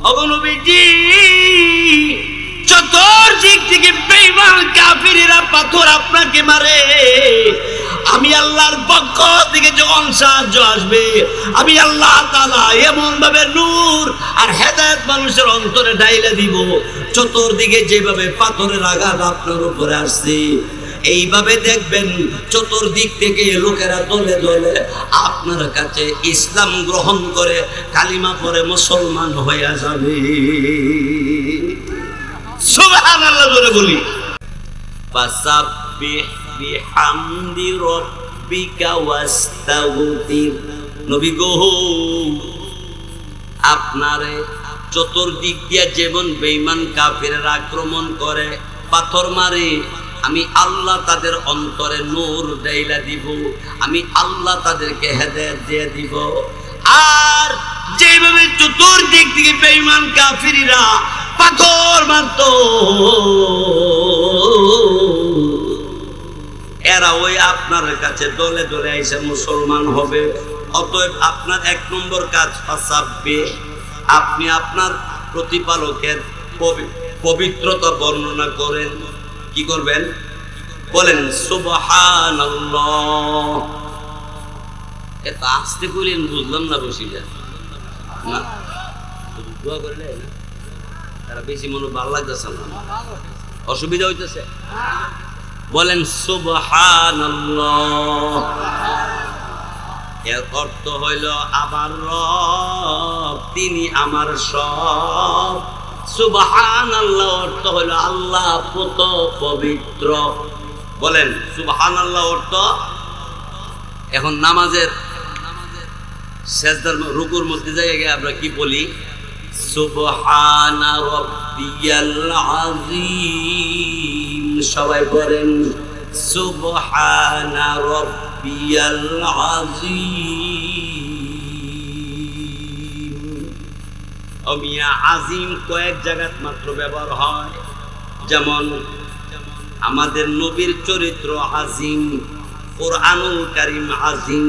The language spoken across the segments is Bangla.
ওগো নবীজি, চতুর্দিক থেকে বেঈমান কাফিররা পাথর আপনাকে মারে, আমি আল্লাহর পক্ষ থেকে যখন সাহায্য আসবে, আমি আল্লাহ তাআলা এমন ভাবে নূর আর হেদায়েত মানুষের অন্তরে ঢাইলা দিব, চতুর্দিকে যেভাবে পাথরের আঘাত আপনার উপরে আসছে, এইভাবে দেখবেন চতুর্দিক থেকে লোকেরা দলে দলে আপনার কাছে ইসলাম গ্রহণ করে কালিমা পড়ে মুসলমান হয়ে যাবে। সুবহানাল্লাহ বলে বলি। ফাসাব্বিহ বিহামদি রাব্বিকা ওয়াস্তাগফির। নবী গো, আপনারে চতুর্দিক দিয়ে যেমন বেঈমান কাফিররা আক্রমণ করে, পাথর মারে, আমি আল্লাহ তাদের অন্তরে নূর ঢাইলা দিব, আমি আল্লাহ তাদেরকে হেদায়েত দিয়ে দিব। আর যেভাবে চতুর্দিক থেকে বেঈমান কাফিররা পাথর মারত, এরা ওই আপনার কাছে দলে দলে এসে মুসলমান হবে। অতএব আপনার এক নম্বর কাজ, ফাসাব্বিহ, আপনি আপনার প্রতিপালকের পবিত্রতা বর্ণনা করেন। কি করবেন? বলেন সুবহানাল্লাহ। এত আস্তে কইলেন, বুঝলাম না, বসি যা না, দোয়া করলে না, তারা বেশি মনে ভালো লাগতেছে না, অসুবিধা হইতেছে। বলেন সুবহানাল্লাহ। এর অর্থ হইল আমার রব তিনি আমার সব। সুবহানাল্লাহ অর্থ হইল আল্লাহ কত পবিত্র। বলেন সুবহানাল্লাহ অর্থ। এখন নামাজের সেজদার রুকুর মধ্যে জায়গায় আমরা কি বলি? সুবহানা রাব্বিয়াল আযীম। সবাই বলেন সুবহানা রাব্বিয়াল আযীম। অমিয়া আজিম কয়েক জায়গাত মাত্র ব্যবহার হয়, যেমন আমাদের নবীর চরিত্র আজিম, কুরআনুল কারীম আজিম,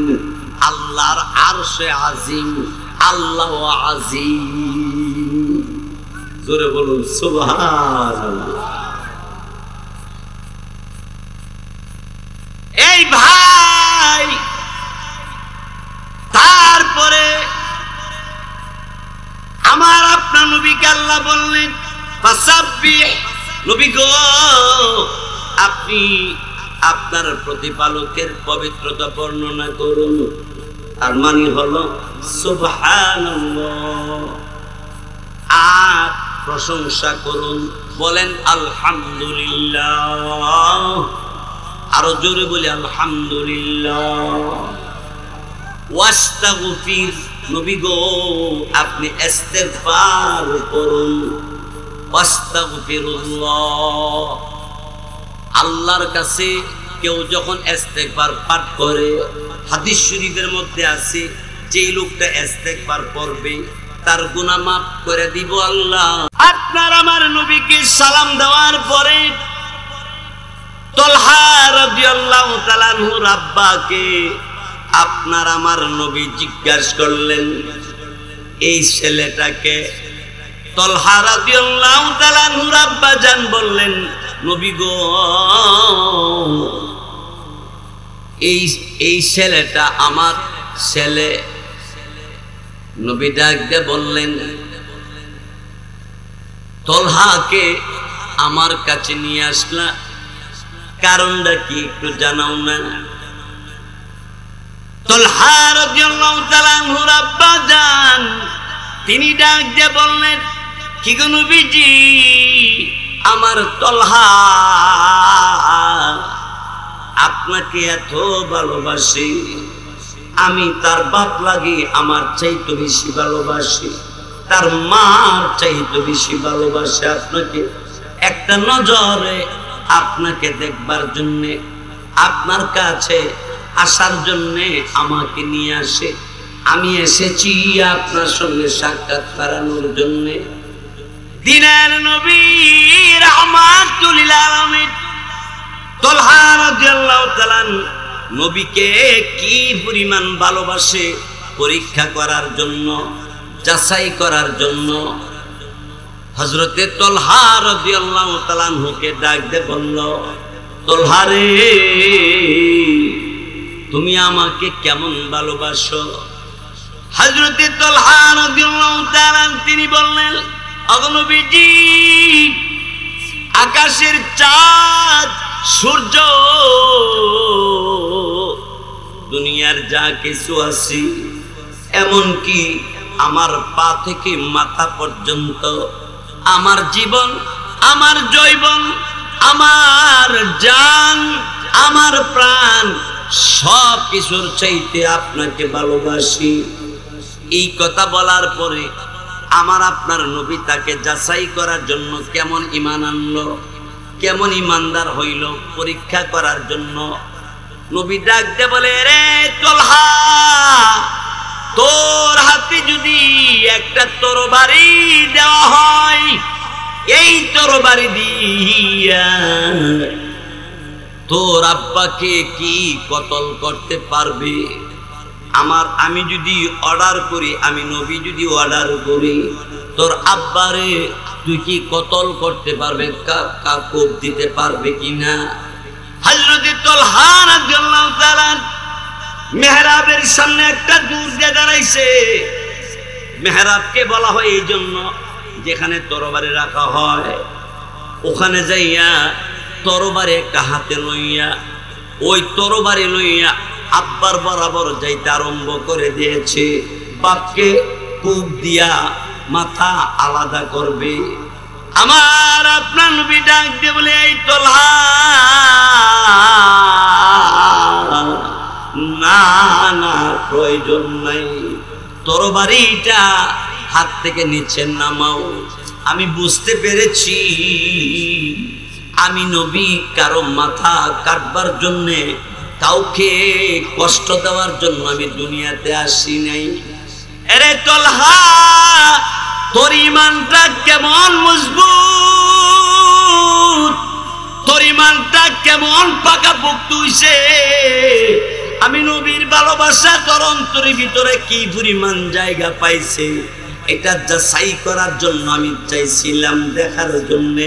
আল্লাহর আরশে আজিম, আল্লাহ আজিম। জোরে বলুন সুবহানাল্লাহ। এই ভাই, তারপরে আমার আপনার নবীকে আল্লাহ বললেন ফাসাব্বিহ। নবী গো, আপনি আপনার প্রতিপালকের পবিত্রতা বর্ণনা করুন। আর মানে হলো সুবহানাল্লাহ। আর প্রশংসা করুন, বলেন আলহামদুলিল্লাহ। আরো জোরে বলি আলহামদুলিল্লাহ। ওয়াস্তাগফির। নবী গো, আপনি ইস্তিগফার করুন। ওয়াস্তাগফিরুল্লাহ। আল্লাহর কাছে কেউ যখন ইস্তিগফার পাঠ করে, হাদিস শরীফের মধ্যে আছে যেই লোকটা ইস্তিগফার করবে তার গুনাহ মাফ করে দিব আল্লাহ। আপনার আমার নবীকে সালাম দেওয়ার পরে তলহা রাদিয়াল্লাহু তাআলা আনহুর আব্বাকে আপনার আমার নবী জিজ্ঞাসা করলেন, এই ছেলেটাকে? তলহা রাদিয়াল্লাহু তাআলা আনহুর আব্বা জান বললেন, নবী গো, এই ছেলেটা আমার ছেলে। নবী ডাক দিয়ে বললেন, তলহাকে আমার কাছে নিয়ে আসলা, কারণটা কি একটু জানাও না? তলহা রাদিয়াল্লাহু তাআলা আনহুর আব্বা জান তিনি ডাক দিয়ে বললেন, কি গো নবীজি, আমার তলহা আপনাকে এত ভালোবাসি, আমি তার বাপ লাগি আমার চাইতে বেশি ভালোবাসি, তার মার চাইতে বেশি ভালোবাসে আপনাকে। একটা নজরে আপনাকে দেখবার জন্যে, আপনার কাছে আসার জন্যে আমাকে নিয়ে আসে। আমি এসেছি আপনার সঙ্গে সাক্ষাৎ করানোর জন্যে। দিনের নবী রাহমাতুল লিল আলামিন তলহা রাদিয়াল্লাহু তাআলা নবীকে কি পরিমাণ ভালোবাসে পরীক্ষা করার জন্য, যাচাই করার জন্য হযরতে তলহা রাদিয়াল্লাহু তাআলা আনহুকে ডাক দিয়ে বলল, তলহা রে, তুমি আমাকে কেমন ভালোবাসো? হযরতে তলহা রাদিয়াল্লাহু তাআলা তিনি বললেন, ওগো নবীজি, আকাশের চাঁদ, সূর্য, দুনিয়ার যা কিছু আছে, এমনকি আমার পা থেকে মাথা পর্যন্ত, আমার জীবন, আমার জৈবন, আমার জান, আমার প্রাণ, সব কিছুর চাইতে আপনাকে ভালোবাসি। এই কথা বলার পরে আমার আপনার নবী তাকে যাচাই করার জন্য কেমন ঈমান আনলো, কেমন ঈমানদার হইল পরীক্ষা করার জন্য নবী ডাক দিয়ে বলে, রে তলহা, তোর হাতে যদি একটা তরবারি দেওয়া হয়, এই তরবারি দিয়া তোর আব্বাকে কি কতল করতে পারবে? আমি যদি অর্ডার করি, আমি নবী যদি অর্ডার করি, তোর আব্বারে তুই কি কতল করতে পারবে, কোপ দিতে পারবে কিনা? হযরত তলহা রাদিয়াল্লাহু তাআলা মেহরাবের সামনে একটা দূর দিয়ে দাঁড়াইছে। মেহরাবকে বলা হয় এই জন্য, যেখানে তরবারি রাখা হয়, ওখানে যাইয়া তরবারি একটা হাতে লইয়া, ওই তরবারি লইয়া আব্বার বরাবর যাইতে আরম্ভ করে দিয়েছে। বাপকে কূপ দিয়া মাথা আলাদা করবে। আমার আপনার নবী ডাক দিয়ে বলে, এই তলহা, না না, প্রয়োজন নাই, তরবারিটা হাত থেকে নিচে নামাও। আমি বুঝতে পেরেছি আমি নবী কারো মাথা কাটবার জন্যে, কাউকে কষ্ট দেওয়ার জন্য আমি দুনিয়াতে আসি নাই। আরে তলহা, তোর ঈমানটা কেমন মজবুত, তোর ঈমানটা কেমন পাকাপোক্ত হইছে। আমি নবীর ভালোবাসা তোর অন্তরের ভিতরে কি পরিমাণ জায়গা পাইছে, এটা যাচাই করার জন্য আমি চাইছিলাম, দেখার জন্য।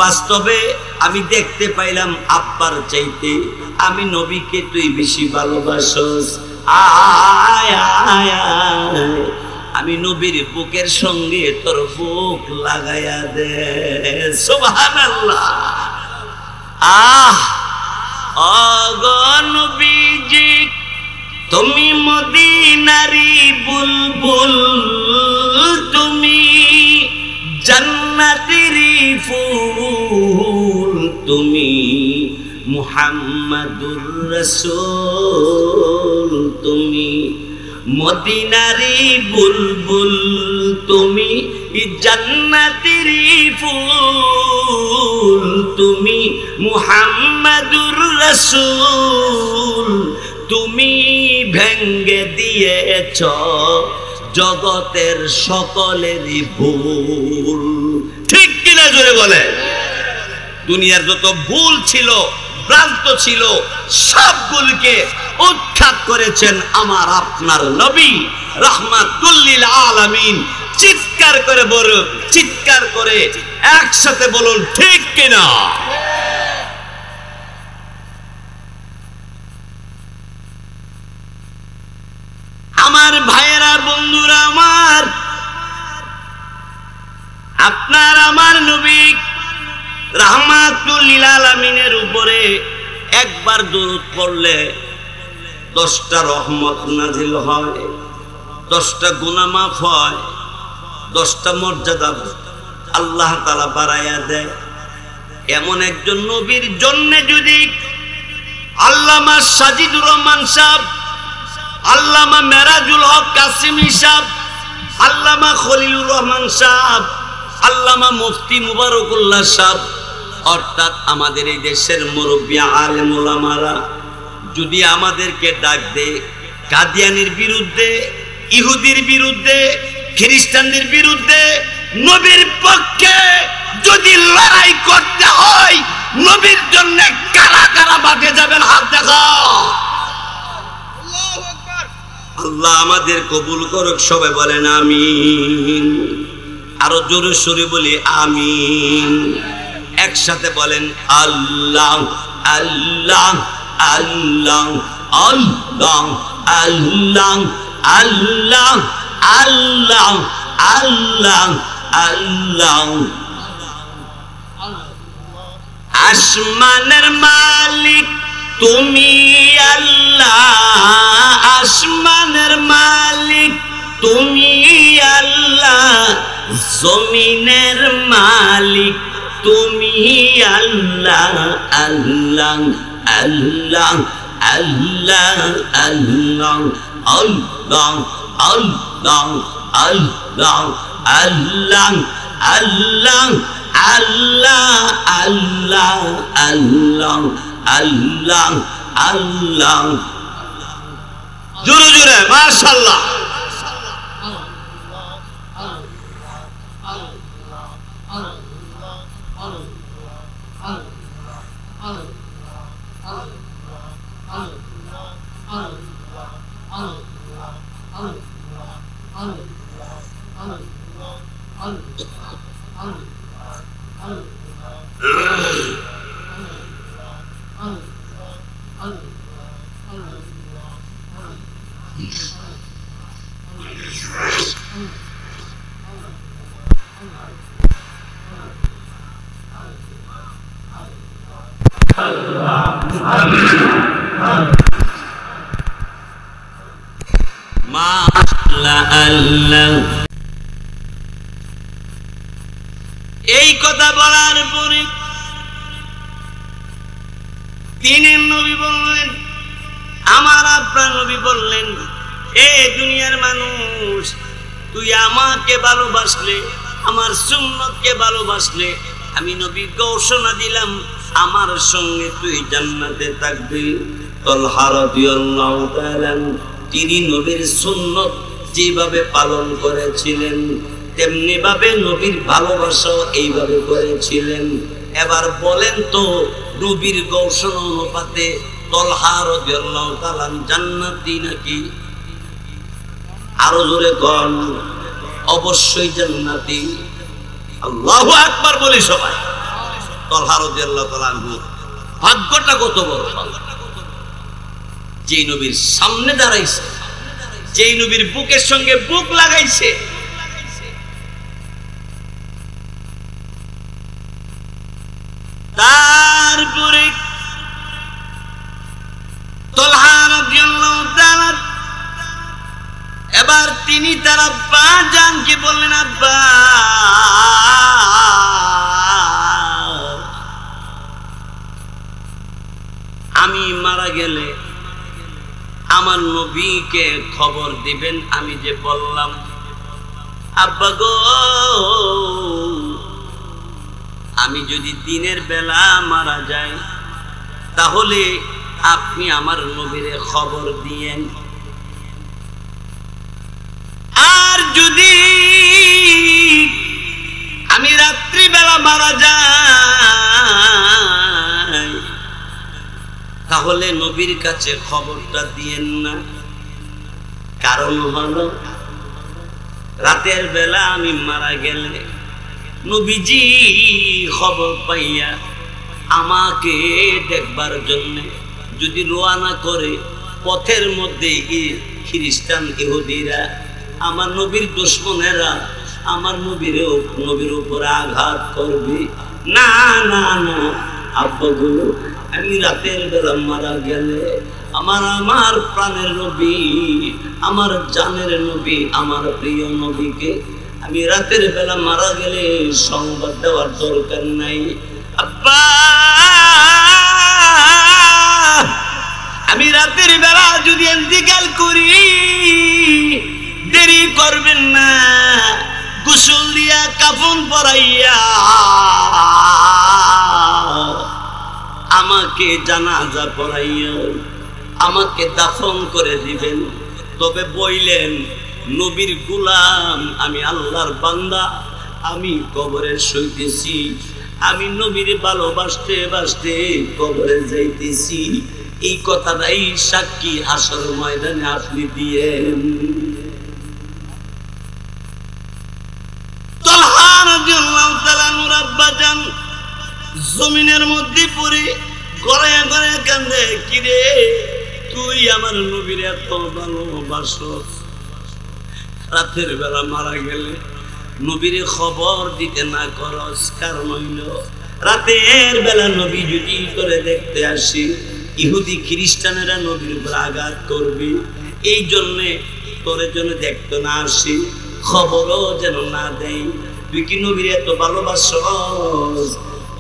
বাস্তবে আমি দেখতে পাইলাম আব্বার চাইতে আমি নবীকে তুই বেশি ভালোবাসস। আয় আয় আয়, আমি নবীর বুকের সঙ্গে তোর বুক লাগাইয়া দে। সুবহানাল্লাহ। ওগো নবীজি, তুমি মদিনারি বুলবুল, তুমি জান্নাতেরি ফুল, তুমি মুহাম্মাদুর রাসূল, তুমি মদিনারি বুলবুল, তুমি জান্নাতেরি ফুল, তুমি মুহাম্মাদুর রাসূল, তুমি ভেঙ্গে দিয়েছ জগতের সকলেরই ভুল। ঠিক কিনা জোরে বলে? দুনিয়ার যত ভুল ছিল, ভ্রান্ত ছিল, সবগুলোকে উৎখাত করেছেন আমার আপনার নবী রাহমাতুল লিল আলামিন। চিৎকার করে বলো, চিৎকার করে একসাথে বলুন ঠিক কিনা? আমার ভাইয়েরা, বন্ধুরা আমার, আপনার আমার নবী রাহমাতুল লিল আলামিনের উপরে একবার দরুদ পড়লে 10টা রহমত নাজিল হয়, 10টা গুনাহ মাফ হয়, 10টা মর্যাদা আল্লাহ তাআলা বাড়াইয়া দেয়। এমন একজন নবীর জন্য যদি আল্লামা সাজিদুর রহমান সাহেব, আল্লামা মেরাজুল হক কাসিমি সাহেব, আল্লামা খলিলুর রহমান সাহেব, আল্লামা মুফতি মুবারকুল্লাহ সাহেব, অর্থাৎ আমাদের এই দেশের মুরব্বী আলেম ওলামারা যদি আমাদেরকে ডাক দেয় কাদিয়ানির বিরুদ্ধে, ইহুদির বিরুদ্ধে, খ্রিস্টানদের বিরুদ্ধে, নবীর পক্ষে যদি লড়াই করতে হয়, নবীর জন্য কারা কারা বাগে যাবেন? হাত দেখাও। আল্লাহ আমাদের কবুল করুক, সবাই বলেন আমিন। আরো জোরে সরে বলি আমিন। একসাথে বলেন আল্লাহ আল্লাহ আল্লাহ আল্লাহ আল্লাহ আল্লাহ আল্লাহ আল্লাহ আল্লাহ। আসমানের মালিক তুমি আল্লাহ, আসমানের মালিক তুমি আল্লাহ, জমিনের মালিক তুমি আল্লাহ। আল্লাহ আল্লাহ আল্লাহ আল্লাহ আল্লাহ আল্লাহ আল্লাহ আল্লাহ আল্লাহ আল্লাহ আল্লাহ আল্লাহ আল্লাহ আল্লাহ। জোরে জোরে মাশাআল্লাহ। এই কথা বলার পরে দিনের নবী বললেন, আমার আপনার নবী বললেন, এ দুনিয়ার মানুষ, তুই আমাকে ভালোবাসলে, আমার সুন্নতকে ভালোবাসলে, আমি নবী ঘোষণা দিলাম আমার সঙ্গে তুই জান্নাতে থাকবি। তালহা রাদিয়াল্লাহু তাআলা তিনি নবীর সুন্নত যেভাবে পালন করেছিলেন তেমনি ভাবে নবীর ভালোবাসাও এইভাবে করেছিলেন। এবার বলেন তো, নবীর ঘোষণা অনুপাতে তালহা রাদিয়াল্লাহু তাআলা জান্নাতি নাকি? আরো জোরে কোন। অবশ্যই জান্নাতি। আল্লাহু আকবার বলি সবাই। তালহা রাদিয়াল্লাহু তাআলা ভাগ্যটা কত বড়, যে নবীর সামনে দাঁড়াইছে, যে নবীর বুকের সঙ্গে বুক লাগাইছে। তারপরে তালহা রাদিয়াল্লাহু তাআলা এবার তিনি তার আব্বা জানকে বললেন, আব্বা আমি মারা গেলে আমার নবীকে খবর দিবেন আমি যে বললাম। আব্বা গো, আমি যদি দিনের বেলা মারা যাই তাহলে আপনি আমার নবীরে খবর দিয়েন, আর যদি আমি রাত্রি বেলা মারা যাই তাহলে নবীর কাছে খবরটা দিয়েন না। কারণ হলো রাতের বেলা আমি মারা গেলে নবীজি খবর পাইয়া আমাকে দেখবার জন্য যদি রওনা করে, পথের মধ্যে খ্রিস্টান ইহুদিরা, আমার নবীর দুশমনেরা আমার নবীর উপর আঘাত করবে। না না না আব্বা গো, আমি রাতের বেলা মারা গেলে আমার প্রাণের নবী, আমার জানের নবী, আমার প্রিয় নবীকে আমি রাতের বেলা মারা গেলে সংবাদ দেওয়ার দরকার নাই। আব্বা, আমি রাতের বেলা যদি ইন্তেকাল করি দেরি করবেন না, গোসল দিয়া কাফন পরাইয়া আমাকে জানাজা পড়াইয়া আমাকে দাফন করে দিবেন। তবে বইলেন, নবীর গোলাম আমি, আল্লাহর বান্দা আমি, কবরে শুইতেছি, আমি নবীর ভালোবাসতে বাসতে কবরে যাইতেছি, এই কথাটাই সাক্ষী হাসর ময়দানে আপনি দিয়েন। তালহা জমিনের মধ্যে পড়ে গড়াইয়া গড়াইয়া কান্দে, কিরে তুই আমার নবীর এত ভালোবাসস, রাতের বেলা মারা গেলে নবীর খবর দিতে না করস, কারণ হইল রাতের বেলা নবী যদি করে দেখতে আসি ইহুদি খ্রিস্টানেরা নবীর উপর আঘাত করবে, এই জন্যে তোর জন্য দেখতে না আসি, খবরও যেন না দেয়। তুই কি নবীর এত ভালোবাসস?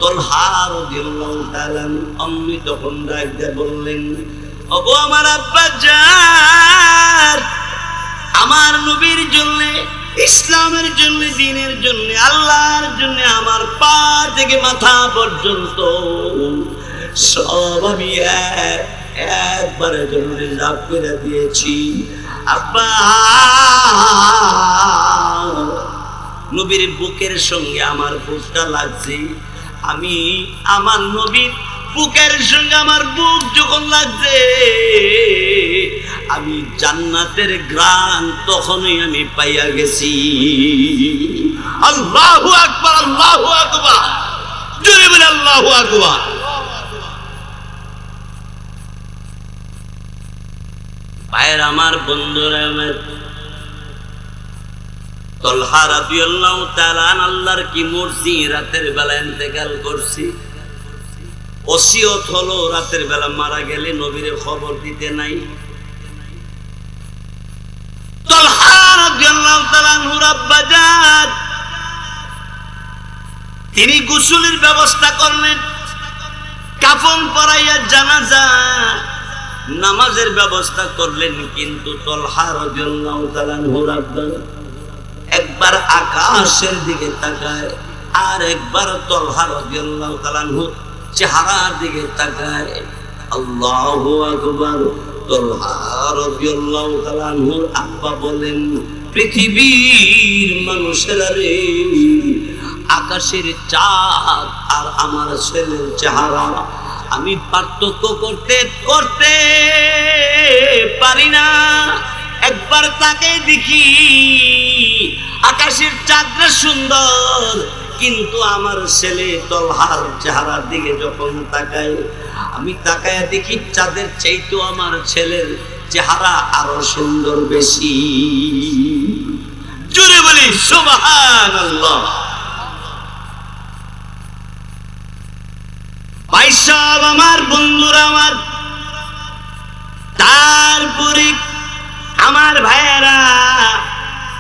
তলহা রাদিয়াল্লাহু তাআলা আম্মি তখন ডাক দিয়ে বললেন, ওগো আমার আব্বাজান, আমার নবীর জন্য, ইসলামের জন্য, দ্বীনের জন্য, আল্লাহর জন্য আমার পা থেকে মাথা পর্যন্ত সব আমি একবারের জন্য রিজার্ভ করে দিয়েছি। আব্বা, নবীর বুকের সঙ্গে আমার বুকটা লাগছে, আমি আমার নবীর বুকের সঙ্গে আমার বুক যখন লাগছে, আমি জান্নাতের গ্রান তখনই আমি পাইয়া গেছি। আল্লাহু আকবার, আল্লাহু আকবার, জোরে বলে আল্লাহু আকবার। ভাইয়ের আমার, বন্ধুরা আমার, তলহা রাদিয়াল্লাহু তাআলা আল্লাহর কি মর্জি রাতের বেলা ইন্তেকাল করছি, ওসিয়ত হলো রাতের বেলা মারা গেলে নবীর খবর দিতে নাই। তলহা রাদিয়াল্লাহু তাআলা আনহুর আব্বাজান তিনি গোসলের ব্যবস্থা করলেন, কাফন পরাইয়া জানাজা নামাজের ব্যবস্থা করলেন, কিন্তু তলহা রাদিয়াল্লাহু তাআলা আনহুর আব্বা একবার আকাশের দিকে তাকায় আর একবার তলহা রাদিয়াল্লাহু তাআলা আনহুর চেহারার দিকে তাকায়। আল্লাহু আকবার। তলহা রাদিয়াল্লাহু তাআলা আনহুর আব্বা বলেন, পৃথিবীর মানুষেরা রে, আকাশের চাঁদ আর আমার ছেলের চেহারা আমি পার্থক্য করতে করতে পারি না। একবার তাকে দেখি, আকাশের চাঁদটা সুন্দর, কিন্তু আমার ছেলে তলহার চেহারার দিকে যখন তাকাই, আমি তাকায় দেখি চাঁদের চাইতেও আমার ছেলের চেহারা আরো সুন্দর বেশি। জোরে বলি সুবহানাল্লাহ। ভাই সব আমার বন্ধুরা আমার, তারপরে আমার ভাইয়েরা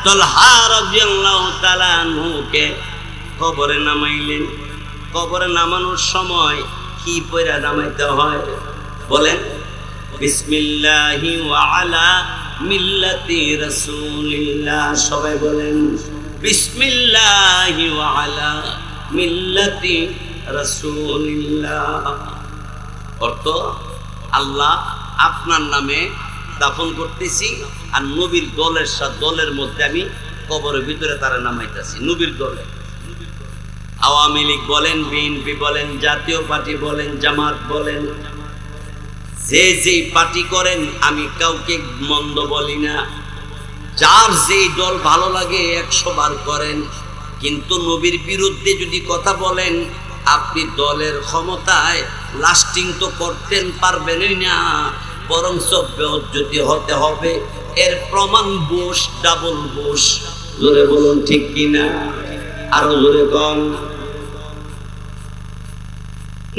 তলহা রাদিয়াল্লাহু তাআলা আনহুকে কবরে নামাইলেন। কবরে নামানোর সময় কি পয়রা নামাইতে হয় বলেন? বিসমিল্লাহি ওয়া আলা মিল্লাতি রাসূলিল্লাহ। সবাই বলেন বিসমিল্লাহি ওয়া আলা মিল্লাতি রাসূলিল্লাহ। অর্থ, আল্লাহ আপনার নামে দাফন করতেছি, আর নবীর দলের সাথে দলের মধ্যে আমি কবরের ভিতরে তারা নামাইতেছি। নবীর দলে আওয়ামী লীগ বলেন, বিএনপি বলেন, জাতীয় পার্টি বলেন, জামাত বলেন, যে যেই পার্টি করেন আমি কাউকে মন্দ বলি না। যার যেই দল ভালো লাগে 100 বার করেন, কিন্তু নবীর বিরুদ্ধে যদি কথা বলেন আপনি দলের ক্ষমতায় লাস্টিং তো করতেন পারবেনই না, বরং বেজ্জতি হতে হবে। এর প্রমাণ বুশ, ডাবল বুশ। জোরে বলুন ঠিক কিনা, আরো জোরে কম।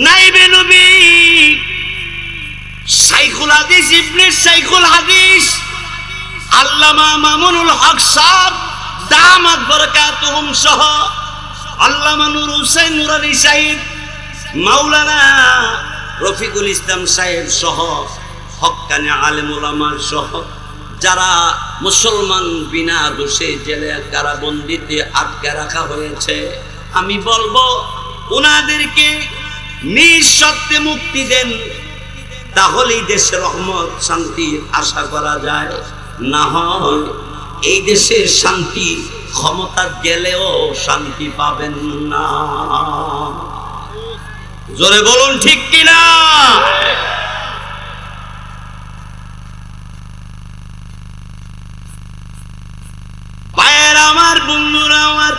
নাইবে নবী শাইখুল হাদিস ইবনে শাইখুল হাদিস আল্লামা মামুনুল হক সাহেব দামাত বরকাতুহুম সহ আল্লামা নূর হোসেন নুরানী সাহেব, মাওলানা রফিকুল ইসলাম সাহেব সহ হক্কানি আলেম ওলামা সহ যারা মুসলমান বিনা দোষে জেলে কারাবন্দিতে আটকে রাখা হয়েছে, আমি বলবো ওনাদেরকে নিঃশর্তে মুক্তি দেন, তাহলেই দেশের রহমত শান্তির আশা করা যায়। না হয় এই দেশের শান্তি ক্ষমতা গেলেও শান্তি পাবেন না। জোরে বলুন ঠিক কিনা। ভাইয়েরা আমার, বন্ধুরা আমার,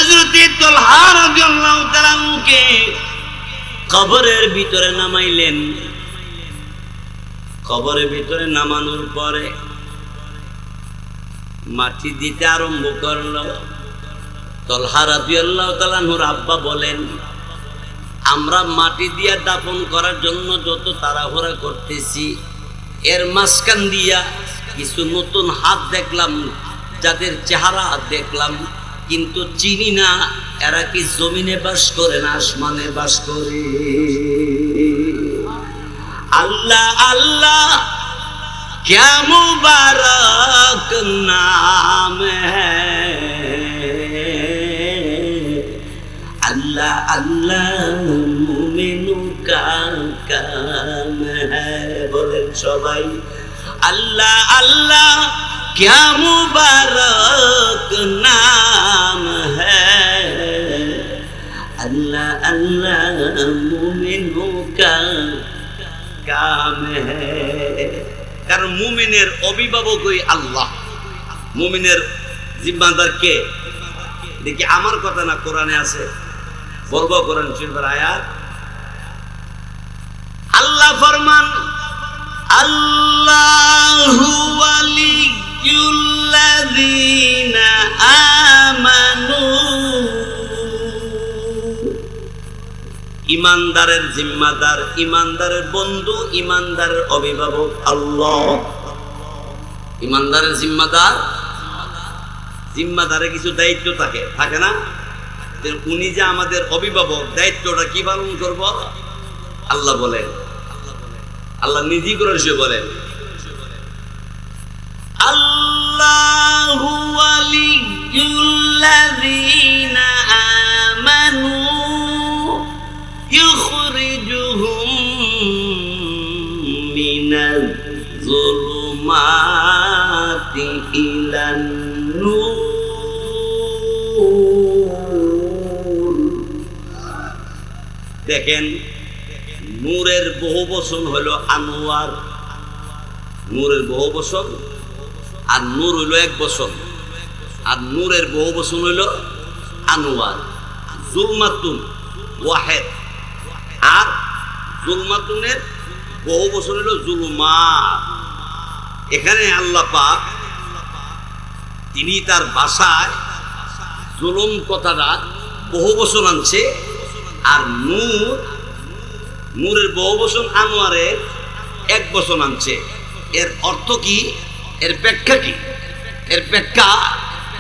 হযরত তালহা রাদিয়াল্লাহু তাআলা কে কবরের ভিতরে নামাইলেন। কবরের ভিতরে নামানোর পরে মাটি দিতে আরম্ভ করলো। তালহা রাদিয়াল্লাহু তাআলা নূর আব্বা বলেন, আমরা মাটি দিয়ে দাফন করার জন্য যত তাড়াহুড়া করতেছি, এর মাঝখান দিয়া কিছু নতুন হাত দেখলাম, যাদের চেহারা দেখলাম কিন্তু চিনি না এরা কি জমিনে বাস করে না আসমানে বাস করে। আল্লাহ আল্লাহ क्या मुबारक नाम है, अल्लाह अल्लाह मुमिनों का काम है। बोलें सबाई अल्लाह अल्लाह क्या मुबारक नाम है, अल्लाह अल्लाह मुमिनों का काम है। কারণ মুমিনের অভিভাবকই আল্লাহ, মুমিনের জিম্মাদার কে? দেখি আমার কথা না, কোরআনে আছে, বলবো কোরআন শরীফের আয়াত। আল্লাহ ফরমান, আল্লাহু ওয়ালিয়ুল্লাযীনা আমানু, ইমানদারের জিম্মাদার, ইমানদারের বন্ধু, ইমানদারের অভিভাবক আল্লাহ। ইমানদারের জিম্মাদার, জিম্মাদারের কিছু দায়িত্ব থাকে, থাকে না? উনি যে আমাদের অভিভাবক, দায়িত্বটা কি পালন করব? আল্লাহ বলেন, আল্লাহ নিজেই করে সে বলেন, আল্লাহু ওয়ালিয়ুল্লাযীনা আমানু يخرجهم من الظلمات إلى النور। দেখেন, নূরের বহু বচন হলো আনোয়ার, নূরের বহু বচন, আর নূর হইল এক বচন, আর নূরের বহু বচন হইল আনোয়ার। জুলমাতুন ওয়াহেদ, আর জুলমাতুনের বহু বছর হলো জুলুমাত। এখানে আল্লাহ পাক তিনি তার ভাষায় জুলুম কথাটা বহু বছর আনছে, আর নূর, নূরের বহু বছর আনোয়ারের এক বছর আনছে। এর অর্থ কি? এর ব্যাখ্যা কি? এর ব্যাখ্যা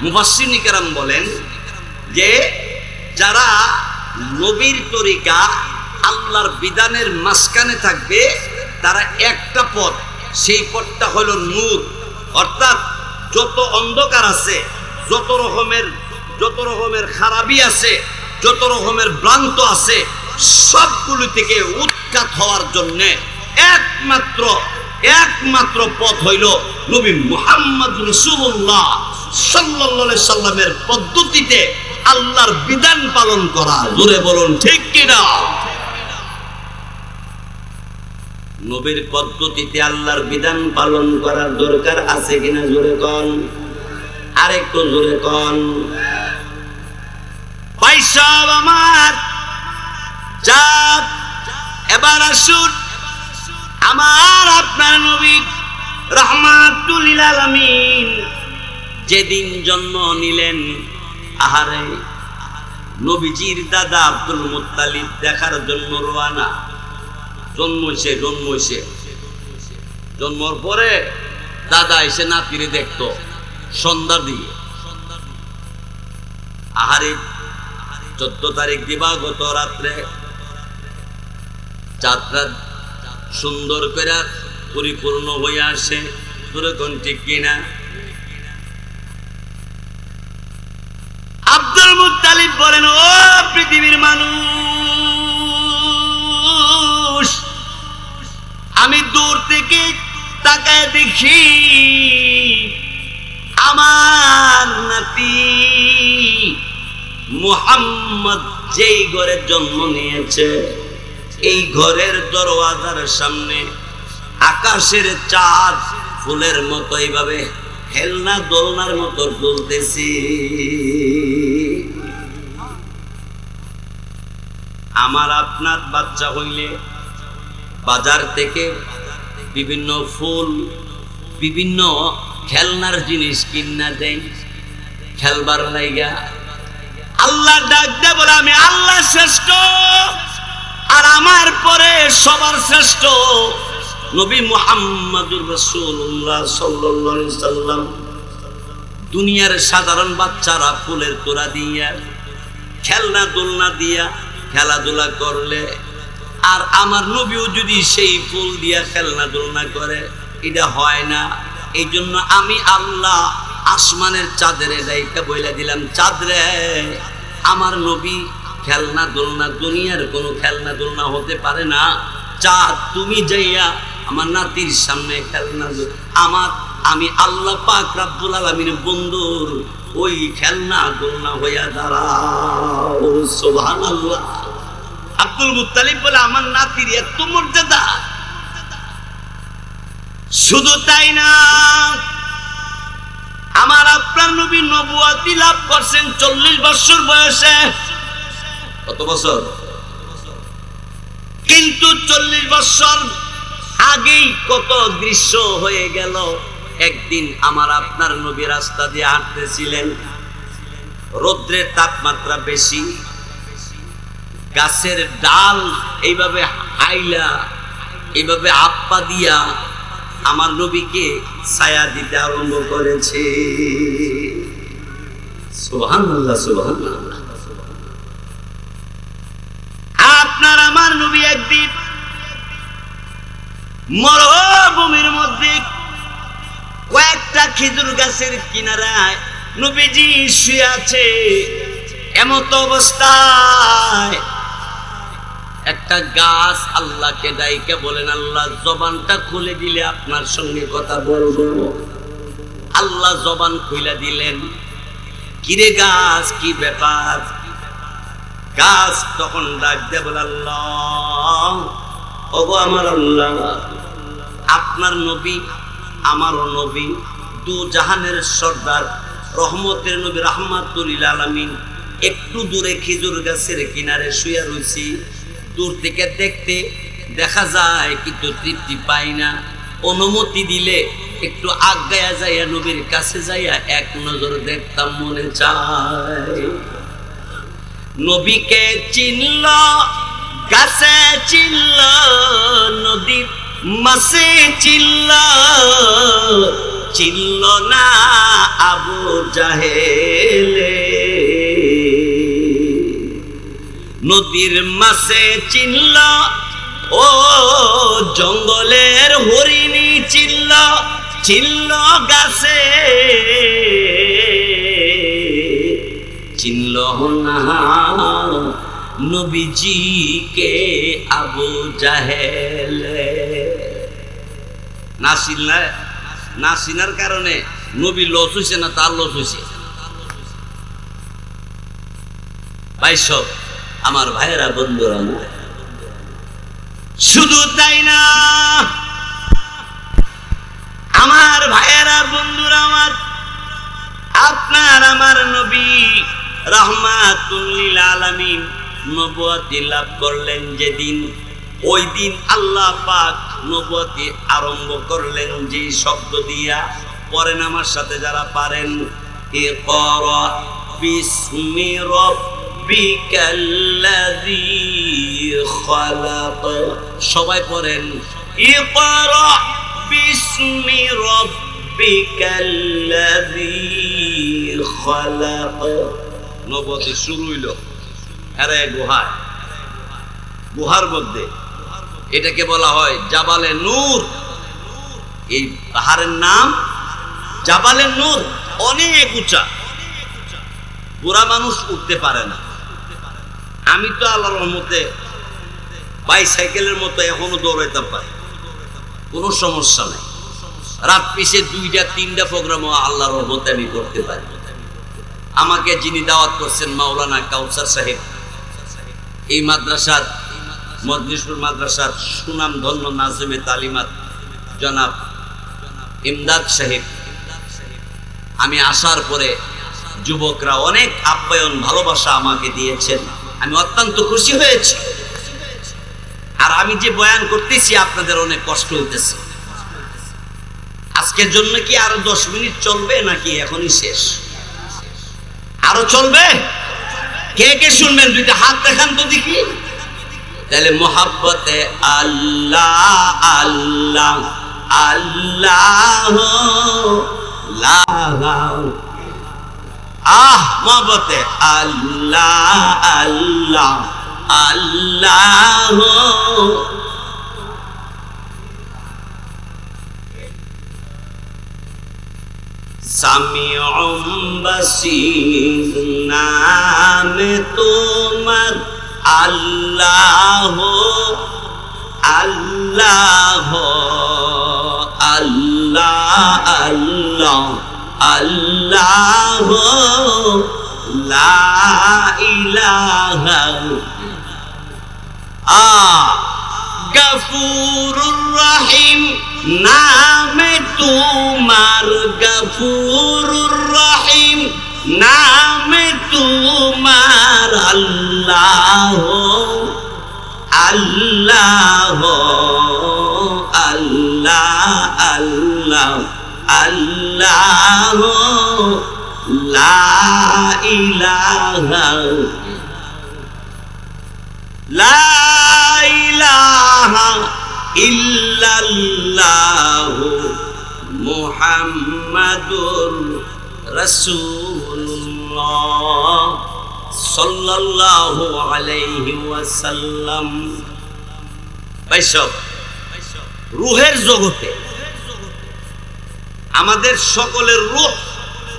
মুফাসসিরিন কেরাম বলেন যে যারা নবীর তরিকা আল্লাহর বিধানের মাঝখানে থাকবে তারা একটা পথ, সেই পথটা হলো নূর। অর্থাৎ যত অন্ধকার আছে, যত রকমের খারাপি আছে, যত রকমের ভ্রান্ত আছে, সবগুলো থেকে উৎখাত হওয়ার জন্য একমাত্র পথ হইল নবী মুহাম্মদ রাসূলুল্লাহ সাল্লাল্লাহু আলাইহি সাল্লামের পদ্ধতিতে আল্লাহর বিধান পালন করা। জোরে বলুন ঠিক কিনা? নবীর পদ্ধতিতে আল্লাহর বিধান পালন করার দরকার আছে কিনা? জোরে কোন, আরেকটু জোরে কোন। পয়সা আমার জাত, এবার আসুন আমার আপনার নবী রাহমাতুল লিল আলামিন যেদিন জন্ম নিলেন, আহারে নবীজির দাদা আব্দুল মুত্তালিব দেখার জন্য রওনা। জন্মইছে, জন্মর পরে দাদা এসে নাতিরে দেখতো সন্ধ্যার দিকে। আহারে 14 তারিখ দিবাগত রাত্রে যাত্রা সুন্দর করে পরিপূর্ণ হয়ে আসে। দুরকম ঠিক কিনা? আব্দুল মুত্তালিব বলেন, ও পৃথিবীর মানুষ, আমি দূর থেকে তাকায় দেখি আমার নাতি মুহাম্মদ যেই ঘরে জন্ম নিয়েছে, এই ঘরের দরওয়াজার সামনে আকাশের চাঁদ ফুলের মতো এইভাবে হেলনা দোলনার মতো দুলতেছি। আমার আপনার বাচ্চা হইলে বাজার থেকে বিভিন্ন ফুল বিভিন্ন খেলনার জিনিস কিনা দেয় খেলবার লাইগা। আল্লাহ ডাক দেয় বলে আমি আল্লাহ শ্রেষ্ঠ, আর আমার পরে সবার শ্রেষ্ঠ নবী মুহাম্মদুর রাসূলুল্লাহ সাল্লাল্লাহু আলাইহি সাল্লাম। দুনিয়ার সাধারণ বাচ্চারা ফুলের তোড়া দিয়া খেলনা দোলনা দিয়া খেলাধুলা করলে, আর আমার নবীও যদি সেই ফুল দিয়া খেলনা দোলনা করে, এটা হয় না। এই জন্য আমি আল্লাহ আসমানের চাঁদের ডাইকা বইলা দিলাম, চাঁদরে আমার নবী খেলনা দোলনা দুনিয়ার কোনো খেলনা দোলনা হতে পারে না। চাঁদ তুমি যাইয়া আমার নাতির সামনে খেলনা আমি আল্লাহ পাক রব্বুল আলামিনের বন্ধুর ওই খেলনা দোলনা হইয়া দাঁড়াও। সুবহানাল্লাহ। আব্দুল মুত্তালিব বলে আমার নাতির এত মর্যাদা। শুধু তাই না, আমার আপনার নবী নবুয়তি লাভ করছেন 40 বছর বয়সে। কত বছর? কিন্তু 40 বছর আগেই কত দৃশ্য হয়ে গেল। একদিন আমার আপনার নবী রাস্তা দিয়ে হাঁটতেছিলেন, রৌদ্রের তাপমাত্রা বেশি, গাছের ডাল এইভাবে হাইলা এইভাবে আপ্পা দিয়া আমার নবীকে ছায়া দিতে আরম্ভ করেছে। সুবহানাল্লাহ, সুবহানাল্লাহ। আপনার আমার নবী একদিন মরুভূমির মধ্যে কয়েকটা খেজুর গাছের কিনারায় নবীজি শুয়ে আছে। এমত অবস্থায় একটা গাছ আল্লাহকে ডাইকে বলেন, আল্লাহ জবানটা খুলে দিলে আপনার সঙ্গে কথা বলবো। আল্লাহ জবান খুলে দিলেন। কিরে গাছ, কি ব্যাপার? গাছ তখন ডাক দিয়ে বলে, আল্লাহ, ওগো আমার আল্লাহ, আপনার নবী আমারও নবী, দু জাহানের সর্দার রহমতের নবী রাহমাতুল লিল আলামিন একটু দূরে খেজুর গাছের কিনারে শুয়ে রয়েছি। দূর থেকে দেখতে দেখা যায় কিন্তু তৃপ্তি পাই না। অনুমতি দিলে একটু আগায়া যাইয়া নবীর কাছে যাইয়া এক নজর দেখতাম মনে চায়। নবীকে চিনল গাছে, চিনল নদী মাসে, চিনল না আবু জাহেলে। নদীর মাসে চিনল ও জঙ্গলের হরিণী, চিনল গাছে, চিনল না নবীজিকে আবু জাহেলে। না চিনার কারণে নবী লস হইছে না তার লস হইছে? ভাই সব আমার ভাইয়েরা, বন্ধুরা, শুধু তাই না, আমার ভাইয়েরা, বন্ধুরা, আমার আপনার আমার নবী রাহমাতুল লিল আলামিন নবুয়তি লাভ করলেন যেদিন, ওই দিন আল্লাহ পাক নবুয়তি আরম্ভ করলেন যে শব্দ দিয়া। পড়েন আমার সাথে যারা পারেন, ইকরা বিসমি রাব্বিকাল্লাযী খালাক। সবাই পড়েন, ইকরা বিসমি রাব্বিকাল্লাযী খালাক। নবুয়তি শুরু হইল আরে গুহার মধ্যে। এটাকে বলা হয় জাবালে নূর। এই পাহাড়ের নাম জাবালে নূর। অনেক উঁচা, বুড়া মানুষ উঠতে পারে না। আমি তো আল্লাহর রহমতে বাইসাইকেলের মতো এখনো দৌড়াইতে পারি, কোনো সমস্যা নাই। রাত পিছে 2টা-3টা প্রোগ্রাম আল্লাহর রহমতে আমি করতে পারি। আমাকে যিনি দাওয়াত করছেন মাওলানা কাউসার সাহেব, এই মাদ্রাসার মজলিসপুর মাদ্রাসার সুনাম ধন্য নাজমে তালিমাত জনাব ইমদাদ সাহেব, আমি আসার পরে যুবকরা অনেক আপ্যায়ন ভালোবাসা আমাকে দিয়েছেন। আমি অত্যন্ত খুশি হয়েছি। আর আমি যে বয়ান করতেছি আপনাদের অনেক কষ্ট হইতেছে। আজকের জন্য কি আরো 10 মিনিট চলবে নাকি এখনই শেষ? আরো চলবে? কে কে শুনবেন দুইটা হাত দেখান তো দেখি। তাহলে মোহাব্বতে আল্লাহ আল্লাহ আল্লাহ মোহাব্বতে আল্লাহ আল্লাহ আল্লাহ সামিউম বাসীর নামে তোমার আল্লাহ আল্লাহ আল্লাহ আল্লাহ আল্লাহ লা ইলাহা গফুরুর রহিম নামে তোমার গফুরুর রহিম নামে তোমার আল্লাহ আল্লাহ আল্লাহ আল্লাহ আল্লাহ লা ইলাহা লা ইলাহা ইল্লাল্লাহ মুহাম্মাদুর রাসূলুল্লাহ সাল্লাল্লাহু আলাইহি ওয়াসাল্লাম। রূহের জগতে আমাদের সকলের রূহ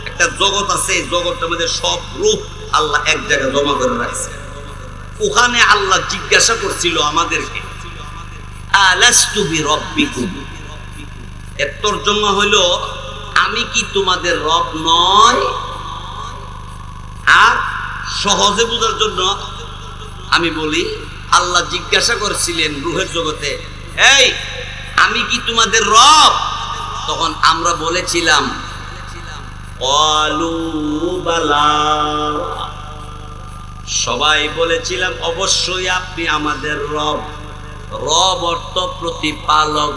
একটা জগৎ আছে। এই জগৎটার মধ্যে সব রূহ আল্লাহ এক জায়গায় জমা করে রাখছে। ওখানে আল্লাহ জিজ্ঞাসা করছিল আমাদেরকে, আলাস্তু বিরাব্বিকুম। এর তরজমা হলো, আমি কি তোমাদের রব নয়? আর সহজে বোঝার জন্য আমি বলি, আল্লাহ জিজ্ঞাসা করেছিলেন রূহের জগতে, এই আমি কি তোমাদের রব? তখন আমরা বলেছিলাম ক্বালু বালা। সবাই বলেছিলাম অবশ্যই আপনি আমাদের রব। রব অর্থ প্রতিপালক,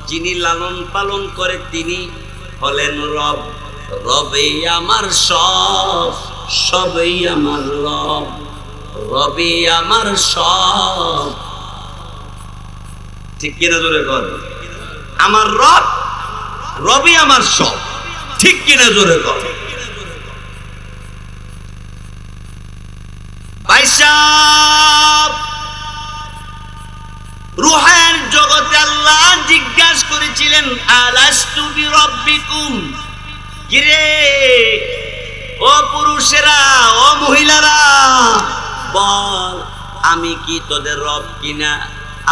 যিনি লালন পালন করে তিনি হলেন রব। রবেই আমার সব, সবই আমার রব, রবি আমার সব। ঠিক কিনা জোরে কর? আমার রব, রবি আমার সব। ঠিক কিনা জোরে কর? রূহের জগতে আল্লাহ জিজ্ঞাসা করেছিলেন, আলাস্তু বিরাব্বিকুম। কিরে ও পুরুষেরা, ও মহিলারা, বল আমি কি তোদের রব কিনা?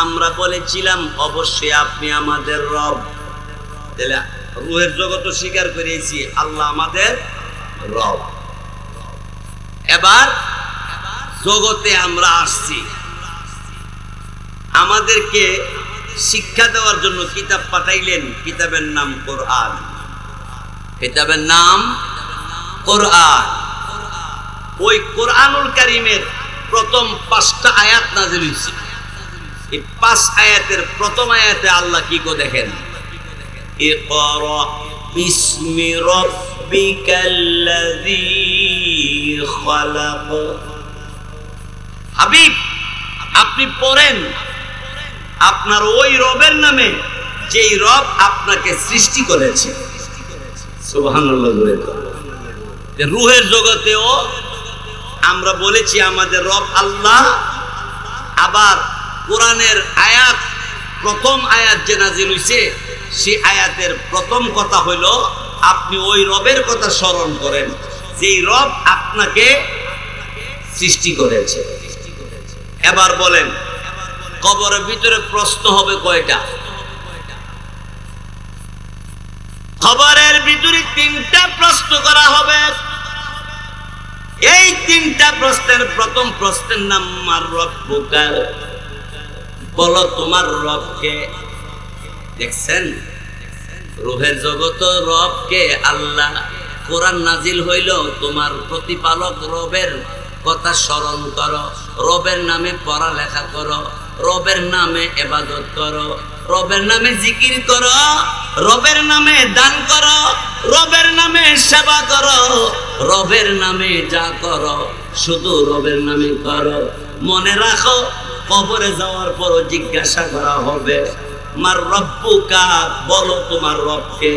আমরা বলেছিলাম অবশ্যই আপনি আমাদের রব। তাহলে রূহের জগৎ স্বীকার করেছি আল্লাহ আমাদের রব। এবার জগতে আমরা আসছি, আমাদেরকে শিক্ষা দেওয়ার জন্য কিতাব পাঠাইলেন। কিতাবের নাম কোরআন। কিতাবের নাম কোরআন। ওই কোরআনুল কারীমের প্রথম 5টা আয়াত নাযিল হয়েছে। এই 5 আয়াতের প্রথম আয়াতে আল্লাহ কি কো দেখেন, ইকরা বিসমি রাব্বিকাল্লাযী খালাক। হাবিব আপনি পড়েন আপনার ওই রবের নামে যেই রব আপনাকে সৃষ্টি করেছে। সুবহানাল্লাহ। রূহের জগতেও আমরা বলেছি আমাদের রব আল্লাহ। আবার কোরআনের আয়াত, প্রথম আয়াত যে নাযিল হইছে সেই আয়াতের প্রথম কথা হলো আপনি ওই রবের কথা স্মরণ করেন যেই রব আপনাকে সৃষ্টি করেছে। এবার বলেন কবরের ভিতরে প্রশ্ন হবে কয়টা? কবরের ভিতরে 3টা প্রশ্ন করা হবে। এই 3টা প্রশ্নের প্রথম প্রশ্নের নাম মার রব্বুকা। বলো তোমার রবকে। দেখছেন রূহের জগত রবকে আল্লাহ। কোরআন নাজিল হইল তোমার প্রতিপালক রবের কথা স্মরণ করো, রবের নামে পড়ালেখা করো, রবের নামে ইবাদত করো, রবের নামে জিকির করো, রবের নামে দান করো, রবের নামে সেবা করো, রবের নামে যা করো শুধু রবের নামে করো। মনে রাখো কবরে যাওয়ার পরও জিজ্ঞাসা করা হবে মার রব্বুকা, বলো তোমার রবকে।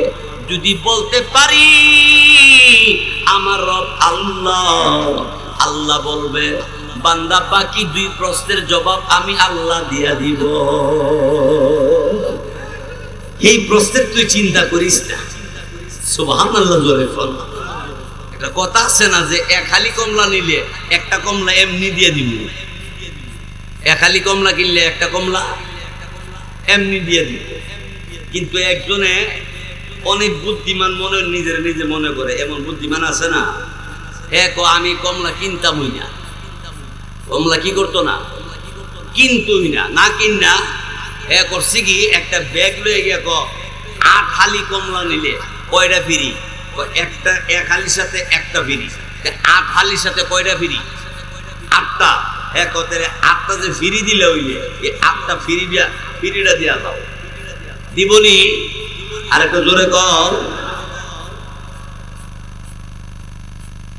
যদি বলতে পারি আমার রব আল্লাহ, আল্লাহ বলবে বান্দা বাকি দুই প্রশ্নের জবাব আমি আল্লাহ দিয়া দিব। এই প্রশ্নের তুই চিন্তা করিস না। সুবহানাল্লাহ জোরে বল। একটা কথা আছে না যে এক হালি কমলা নিলে একটা কমলা এমনি দিয়ে দিব, এক হালি কমলা কিনলে একটা কমলা এমনি দিয়ে দিব। কিন্তু একজনে অনেক বুদ্ধিমান মনে নিজের নিজে মনে করে, এমন বুদ্ধিমান আছে না, আমি কমলা কিনতামই না। কমলা কি করতো না, কিনতই না, না কিনা করছি কি একটা ব্যাগ লয়ে গিয়ে 8 হালি কমলা নিলে কয়টা ফ্রি? একটা, এক হালির সাথে একটা ফ্রি। 8 হালির সাথে কয়টা ফ্রি? 8টা। কতের 8টা যে ফ্রি দিলে হইলে এই 8টা ফ্রিটা দিয়া দাও, দিবনি? আর একটা জোরে কর।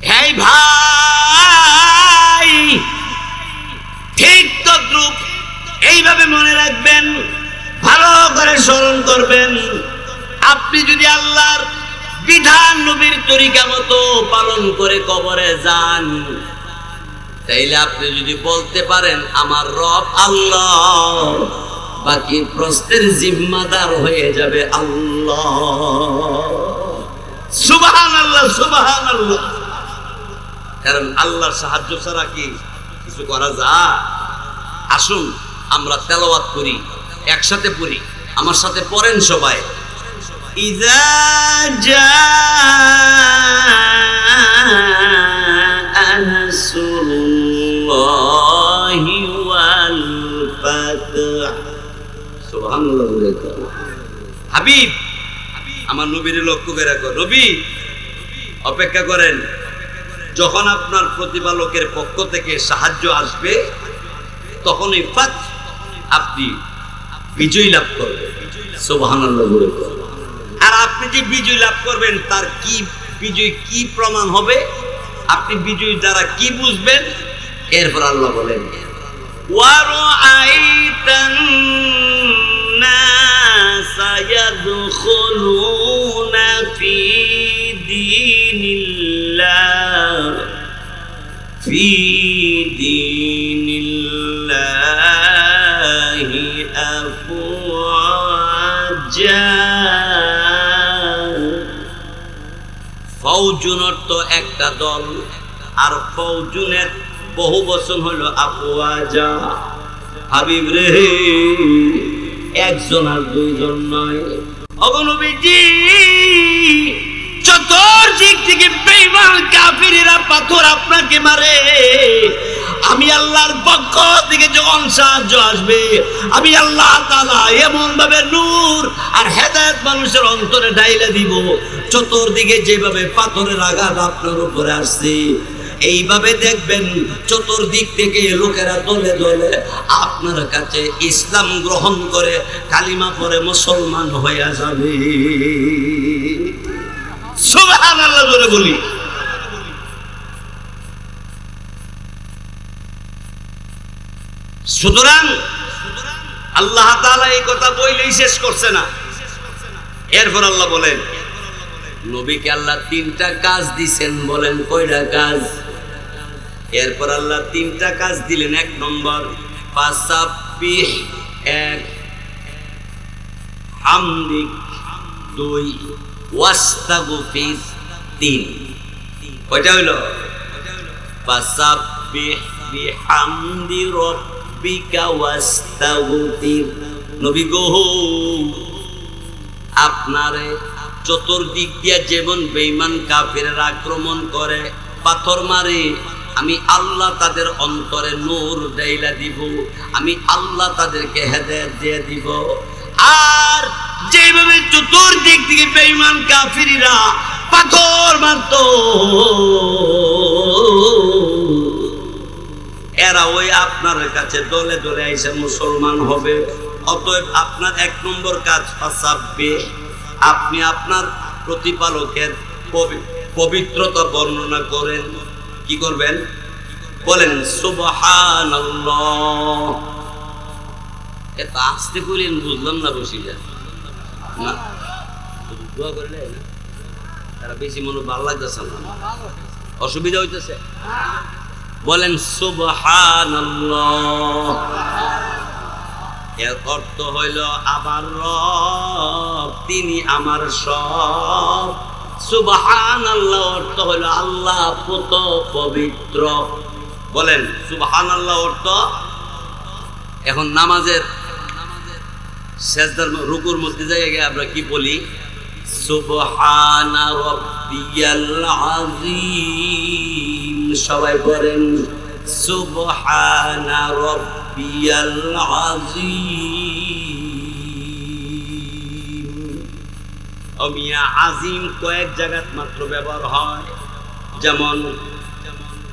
হ্যাঁ ভাই, ঠিক তদ্রূপ এইভাবে মনে রাখবেন, ভালো করে স্মরণ করবেন। আপনি যদি আল্লাহর বিধান নবীর তরিকা মতো পালন করে কবরে যান, তাইলে আপনি যদি বলতে পারেন আমার রব আল্লাহ, বাকি প্রশ্নের জিম্মাদার হয়ে যাবে আল্লাহ। সুবহানাল্লাহ, সুবহানাল্লাহ। কারণ আল্লাহর সাহায্য ছাড়া কি কিছু করা যায়? আসুন আমরা তেলাওয়াত করি, একসাথে পড়ি, আমার সাথে পড়েন সবাই। ইযা জাআ নাসরুল্লাহি ওয়াল ফাতহ। সুবহানাল্লাহ। হাবিব আমার নবীর লক্ষ্য করে রাখো, নবী অপেক্ষা করেন, যখন আপনার প্রতিপালকের পক্ষ থেকে সাহায্য আসবে তখনই ফাতহ, আপনি বিজয় লাভ করবেন। সুবহানাল্লাহ। আর আপনি যে বিজয় লাভ করবেন তার কি বিজয়, কি প্রমাণ হবে, আপনি বিজয় দ্বারা কি বুঝবেন? এরপর আল্লাহ বলেন ওয়ারাআইতান নাসা ইয়াদখুলুনা ফি দীনিল্লাহি আফওয়াজা। ফৌজুন অর্থ একটা দল, আর ফৌজুনের বহু বচন হলো আফওয়াজা। হাবিব রে, একজন আর দুইজন নয়। অগনবীজি, চতুর্দিক থেকে বেঈমান কাফিররা পাথর আপনাকে মারে, আমি আল্লাহর পক্ষ থেকে যখন সাহায্য আসবে, আমি আল্লাহ তাআলা এমন ভাবে নূর আর হেদায়েত মানুষের অন্তরে ঢাইলা দিব, চতুর্দিকে যেভাবে পাথরের আঘাত আপনার উপরে আসছে এইভাবে দেখবেন চতুর্দিক থেকে লোকেরা দলে দলে আপনার কাছে ইসলাম গ্রহণ করে কালিমা পড়ে মুসলমান হয়ে যাবে। সুবহানাল্লাহ বলে বলি। সুতরাং আল্লাহ তাআলা এই কথা বলেই শেষ করছে না। এরপর আল্লাহ বলেন নবীকে আল্লাহ 3টা কাজ দিবেন, বলেন কয়টা কাজ? এরপর আল্লাহ 3টা কাজ দিলেন। 1 নম্বর ফাসাব্বিহ, 1 হামদিক, 2 ওয়াস্তাগফির, 3। কয়টা হইল? ফাসাব্বিহ বিহামদি রাব্বিকা ওয়াস্তাগফির। নবী গো, আপনারে চতুর্দিক দিয়া যেমন বেঈমান কাফিররা আক্রমণ করে, পাথর মারে, আমি আল্লাহ তাদের অন্তরে নূর দেইলা দিব, আমি আল্লাহ তাদেরকে হেদায়েত দিয়ে দিব। আর যেভাবে চতুর্দিক থেকে বেঈমান কাফিররা পাথর মারত, আপনার কাছে দলে দলে এসে মুসলমান হবে। অতএব আপনার 1 নম্বর কাজ ফাসাব্বিহ, আপনি আপনার প্রতিপালকের পবিত্রতা বর্ণনা করেন। কি করবেন? বলেন সুবহানাল্লাহ। এত আস্তে কইলেন, বুঝলাম না। বসি যা না, দোয়া করলে না, তারা বেশি মনে ভালো লাগতেছে না, অসুবিধা হইতেছে। বলেন সুবহানাল্লাহ। এর অর্থ হইল আমার রব তিনি আমার সব। সুবহানাল্লাহ অর্থ হইল আল্লাহ কত পবিত্র। বলেন সুবহানাল্লাহ অর্থ। এখন নামাজের সেজদার রুকুর মধ্যে জায়গায় আমরা কি বলি? সুবহানা রাব্বিয়াল আযীম। সবাই বলেন সুবহানা রাব্বিয়াল আযীম। অমিয়া আজিম কয়েক জায়গাত মাত্র ব্যবহার হয়, যেমন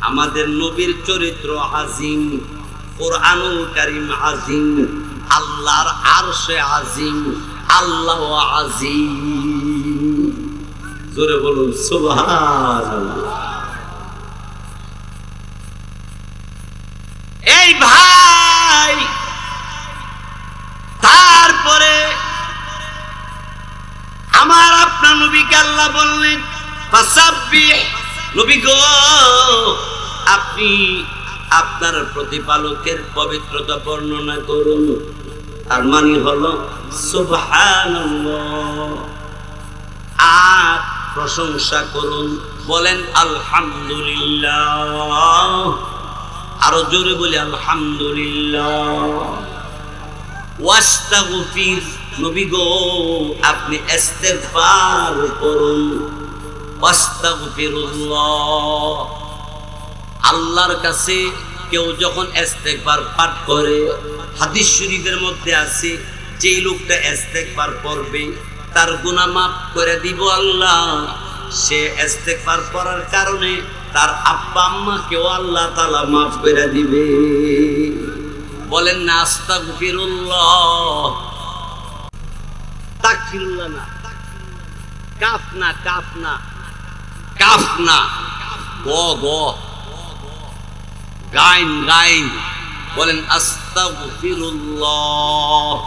আমাদের নবীর চরিত্র আজিম, কুরআনুল কারীম আজিম, আল্লাহর আরশে আজিম, আল্লাহ আজিম। জোরে বলুন সুবহানাল্লাহ। এই ভাই, তারপরে আমার আপনার নবীকে আল্লাহ বললেন ফাসাব্বিহ, নবী গো আপনি আপনার প্রতিপালকের পবিত্রতা বর্ণনা করুন। আর মানে হলো সুবহানাল্লাহ, আর প্রশংসা করুন। বলেন আলহামদুলিল্লাহ। আরো জোরে বলি আলহামদুলিল্লাহ। ওয়াস্তাগফির, নবী গো আপনি ইস্তিগফার করুন। ওয়াস্তাগফিরুল্লাহ, আল্লাহর কাছে কেউ যখন ইস্তিগফার পাঠ করে, হাদিস শরীফের মধ্যে আছে যেই লোকটা ইস্তিগফার করবে তার গুনাহ মাফ করে দিব আল্লাহ। সে ইস্তিগফার করার কারণে তার আব্বা আম্মাকেও আল্লাহ তাআলা মাফ করে দিবে। বলেন না আস্তাগফিরুল্লাহ। তাকফিরুল্লাহ না, কাফ না, কাফ না, কাফ না, গ গ, গাইন গাইন। বলেন আস্তাগফিরুল্লাহ।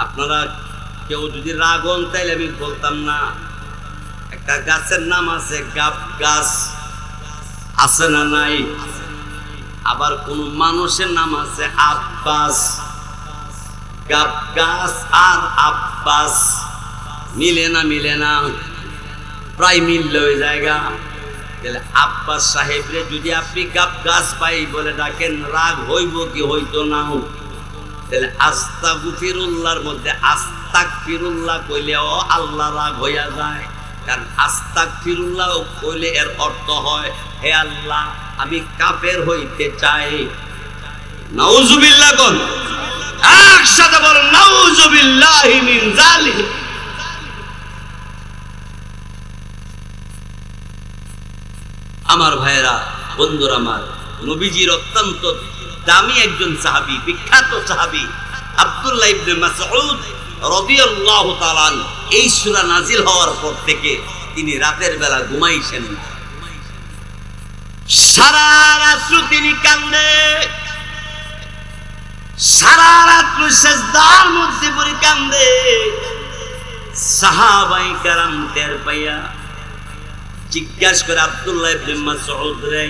আপনারা কেউ যদি রাগ হন তাইলে আমি বলতাম না। একটা গাছের নাম আছে গাব গাছ, আছে না নাই? আবার কোন মানুষের নাম আছে আব্বাস। গাব গাছ আর আব্বাস মিলে না? মিলে না, প্রায় মিললে ওই জায়গা। তাহলে আব্বাস সাহেবরে যদি আপনি গাব গাছ পাই বলে ডাকেন, রাগ হইব কি হইতো না? তাহলে আস্তাগফিরুল্লাহর মধ্যে আস্তাগফিরুল্লাহ কইলেও আল্লাহ রাগ হইয়া যায়। কারণ আস্তাগফিরুল্লাহ কইলে এর অর্থ হয় হে আল্লাহ আমি কাফের হইতে চাই। নাউজুবিল্লাহ কোন একসাথে বল নাউজুবিল্লাহি মিন যালিক। আমার ভাইরা, বন্ধুরা আমার, নবীজির অত্যন্ত দামি একজন সাহাবী, বিখ্যাত সাহাবী আব্দুল্লাহ ইবনে মাসউদ রাদিয়াল্লাহু তাআলা এই সূরা নাজিল হওয়ার পর থেকে তিনি রাতের বেলা ঘুমাইছেন না। সারা রাত তিনি কান্দে, সারা রাত সিজদার মধ্যে পড়ে কান্দে। সাহাবায়ে কেরাম টের পাইয়া জিজ্ঞাসা করে আব্দুল্লাহ ইবনে মাসউদ রে,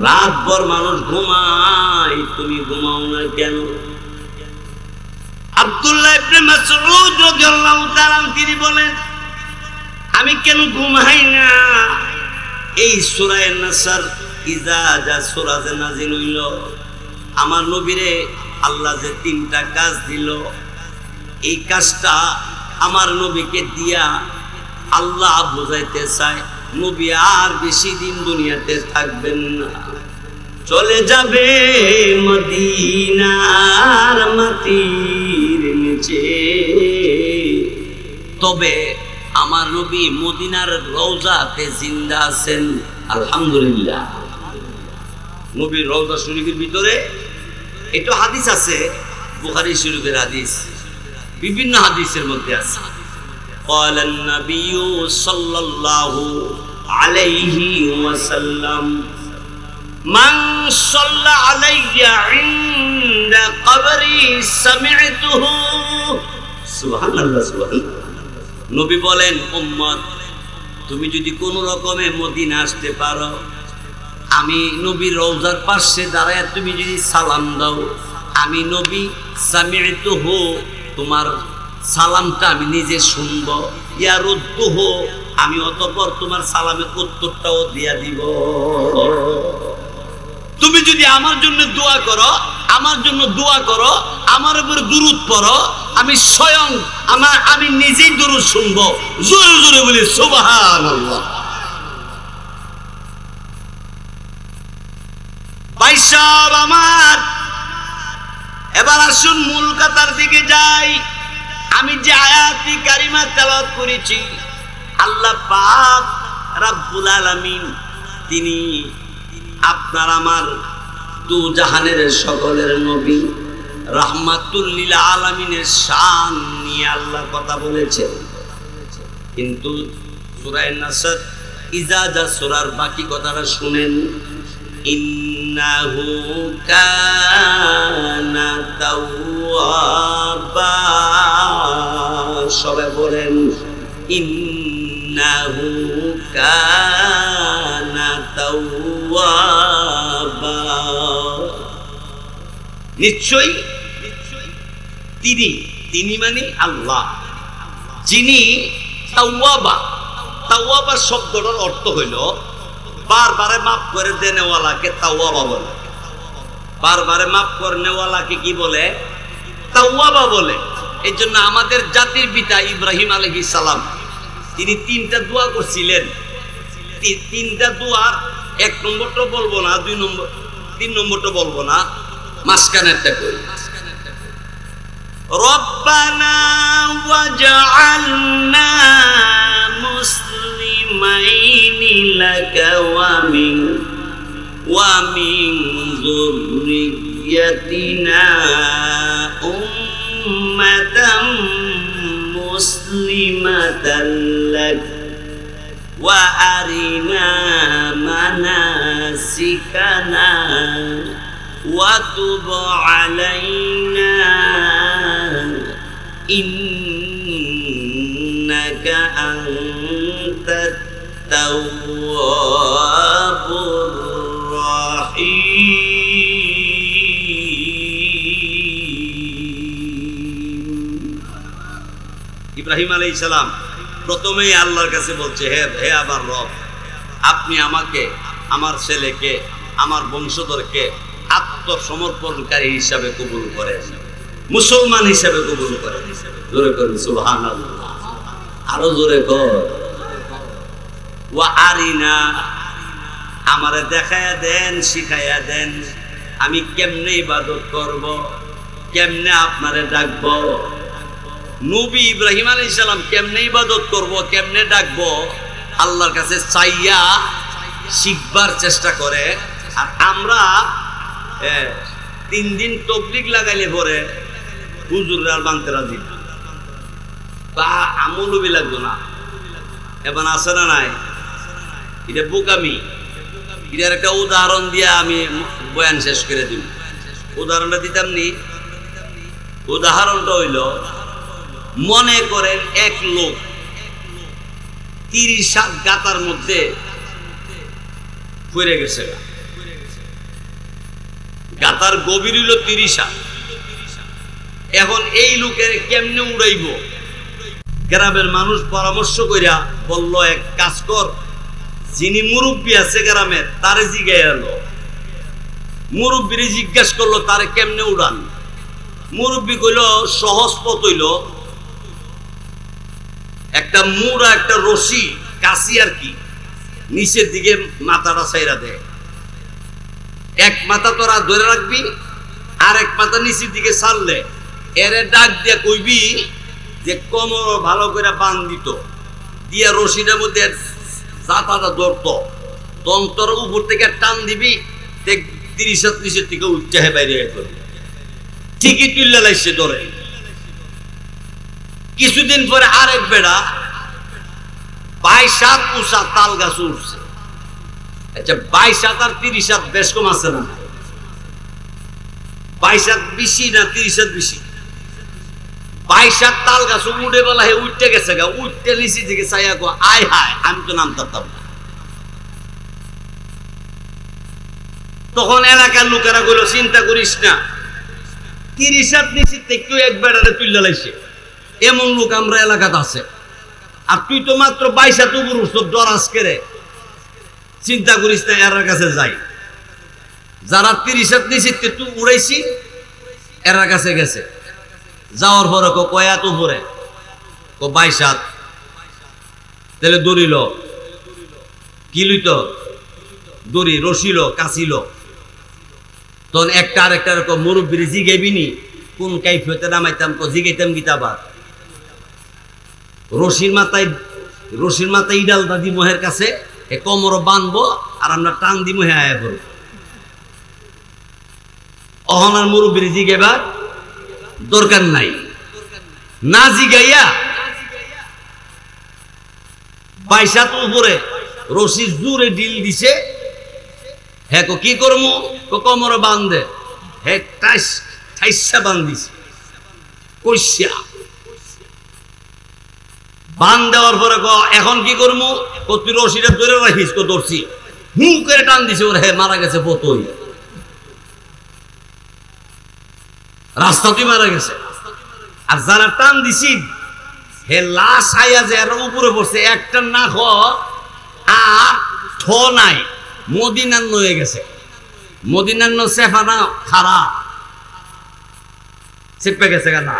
রাতভর মানুষ ঘুমায়, তুমি ঘুমাও না কেন? আব্দুল্লাহ ইবনে মাসউদ রাদিয়াল্লাহু তাআলা তিনি বলেন, আমি কেন ঘুমাই না? এই সূরা নাসর ইজা যা সূরা নাজিল হইল, আমার নবীরে আল্লাহ যে 3টা কাজ দিল, এই কাজটা আমার নবীকে দিয়া আল্লাহ বুঝাইতে চায় নবী আর বেশি দিন দুনিয়াতে থাকবেন না, চলে যাবে মদিনার মাটির নিচে। তবে আমার নবী মদিনার রওজাতে জিন্দা আছেন, আলহামদুলিল্লাহ। নবীর রওজা শরীফের ভিতরে এটা হাদিস আছে, বুখারী শরীফের হাদিস, বিভিন্ন হাদিসের মধ্যে আছে। قال النبي صلى الله عليه وسلم من صلى علي عند قبري سمعته সুবহানাল্লাহ সুবহানাল্লাহ। নবী বলেন, উম্মত তুমি যদি কোনো রকমে মদিনা আসতে পারো, আমি নবীর রওজার পাশে দাঁড়ায় তুমি যদি সালাম দাও, আমি নবী সামি'তুহু তোমার সালামটা আমি নিজে শুনব, ইয়ারুদ্দুহু আমি অতঃপর তোমার সালামের উত্তরটাও দিয়া দিব। তুমি যদি আমার জন্য দোয়া করো, আমার জন্য দোয়া করো, আমার উপর দুরূদ পড়ো, আমি স্বয়ং আমি নিজেই দুরূদ শুনবো। জোরে জোরে বলি সুবহানাল্লাহ। ভাই সাহেব আমার, এবার আসুন মূল কথার দিকে যাই। আমি যে আয়াতি কারিমা তেলাওয়াত করেছি, আল্লাহ পাক রব্বুল আলামিন তিনি আপনার আমার দু জাহানের সকলের নবী রাহমাতুল লিল আলামিনের শান নিয়ে আল্লাহ কথা বলেছেন। কিন্তু সূরা নাসর ইজাজা সূরার বাকি কথাটা শুনেন। ইন্নাহু কানা তাওয়াবা, সবাই বলেন ইন্নাহু কানা তাওয়াবা। নিশ্চয়ই তিনি মানে আল্লাহ, যিনি তাওয়াবা। তাওয়াবা শব্দটার অর্থ হইল বারবারে মাফ করে দেনেওয়ালাকে তাওয়াবা বলে। বারবারে মাফ করনেওয়ালাকে কি বলে? তাওয়াবা বলে। এই জন্য আমাদের জাতির পিতা ইব্রাহিম আলাইহিস সালাম তিনি তিনটা দোয়া করছিলেন। তিনটা দোয়ার এক নম্বরটা বলবো না, তিন নম্বরটা বলবো না, মাঝখানেরটা করি। রব্বানা ওয়াজআলনা মুসলিমাইনি লাকা ওয়া মিন যুররিয়্যাতিনা উম্মাতাম মুসলিমাতাল লাক ওয়া আরিনা মানাসিকানা ওয়া তুব আলাইনা ইন্নাকা আনতাত তাওয়াবুর রাহিম। ইব্রাহিম আলাইহিস সালাম প্রথমেই আল্লাহর কাছে বলছে, হে আমার রব, আপনি আমাকে, আমার ছেলেকে, আমার বংশধরকে আত্মসমর্পণকারী হিসাবে কবুল করেন, মুসলমান হিসাবে কবুল করেন। জোরে করেন সুবহানাল্লাহ, আরো জোরে কর। ওয়া আরিনা, আমারে দেখায়া দেন, শিখাইয়া দেন আমি কেমনে ইবাদত করব, কেমনে আপনারে ডাকবো। নবী ইব্রাহিম আলাইহিস সালাম কেমনে ইবাদত করব, কেমনে ডাকবো আল্লাহর কাছে চাইয়া শিখবার চেষ্টা করে। আর আমরা 3 দিন তবলিগ লাগাইলে পরে হুজুররা আর বানতে রাজি না, বা আমলবি লাগতো না। এবার আছে না নাই? এটা বোকামি। এটার একটা উদাহরণ দিয়ে আমি বয়ান শেষ করে দিব। উদাহরণটা দিতাম নি? উদাহরণটা হইল, মনে করেন এক লোক 30 হাত গাতার মধ্যে পড়ে গেছে। গাতার গভীর হইল 30 হাত। এখন এই লোকের কেমনে উড়াইব? গ্রামের মানুষ পরামর্শ কইরা বলল, এক কাজ কর, যিনি মুরব্বী আছে গ্রামের তারে জিজ্ঞাসা এলো। মুরব্বীরে জিজ্ঞাসা করলো তারে কেমনে উড়ান। মুরব্বী কইল, সহজ পথ হইল একটা মুড়া, একটা রশি, কাশি আর কি, নিচের দিকে মাথাটা ছাইরা দেয়। এক মাথা তোরা ধরে রাখবি, আর এক মাথা নিচের দিকে ছাড়লে এরে ডাক দিয়া কইবি যে কোমর ভালো করে বান দিত, দিয়া রশিটার মধ্যে জাতাটা ধরতো, তন্তর উপর থেকে টান দিবি, 30 হাত নিচের থেকে উঠতে হয় বাইরে এখন ঠিকই তুললে লাইছে ধরে। কিছুদিন পরে আরেক বেড়া 22 হাত উঁচা তাল গাছ উঠছে। আচ্ছা 22 হাত আর 30 হাত বেশ কম আছে না? 22 হাত বেশি না 30 হাত বেশি? 22 হাত তাল গাছ উঠে বলা হে উঠতে গেছে গা, উঠতে নিচে দিকে চাইয়া গো আয় হায় আমি তো নামতাম না। তখন এলাকার লোকেরা বলল চিন্তা করিস না, 30 হাত নিচে থেকে এক বেড়ারে তুললে লাইছে, এমন লোক আমরা এলাকাতে আছে। আর তুই তো মাত্র 22 হাত উপর উঠছ, ডর আজকে রে, চিন্তা করিস না, এর কাছে যাই। যারা 30 হাত নিচে তুই উড়াইছি এর কাছে গেছে, যাওয়ার পরে কয়াত উপরে 22 হাত, তাহলে দড়িল কি লইত, দড়ি রসিল কাছিল। তখন একটা আরেকটা রকম মুরব্বীর জিগাইবিনি কোন কাইফিয়তে নামাইতাম, জিগাইতাম গীতাবাদ রশির মাথায় ইডাল দাদি মোহের কাছে এ কোমর বানবো আর আমরা টান দি মোহে আয়া করব। অহনার মুরব্বীর জিগাইবার দরকার নাই, না জিগাইয়া 22 হাত উপরে রশির জোরে ডিল দিছে। হ্যাঁ কি করবো, কোমরে বান্ধে, হ্যাঁ ঠাইসা বান্ধিছে কইসা বান দেওয়ার পরে এখন কি করবো, তুই রশিটা ধরে রাখিস, ধরছি হু করে টান দিছে, ওর হ্যাঁ মারা গেছে পতই, রাস্তাতেই মারা গেছে। আর যারা টান দিছি হে লাশ আইয়া যে এর উপরে পড়ছে, একটা না খ আর ঠ নাই, মদিনান্ন হয়ে গেছে। মদিনান্ন সেফা না খারাপ চেপে গেছে না।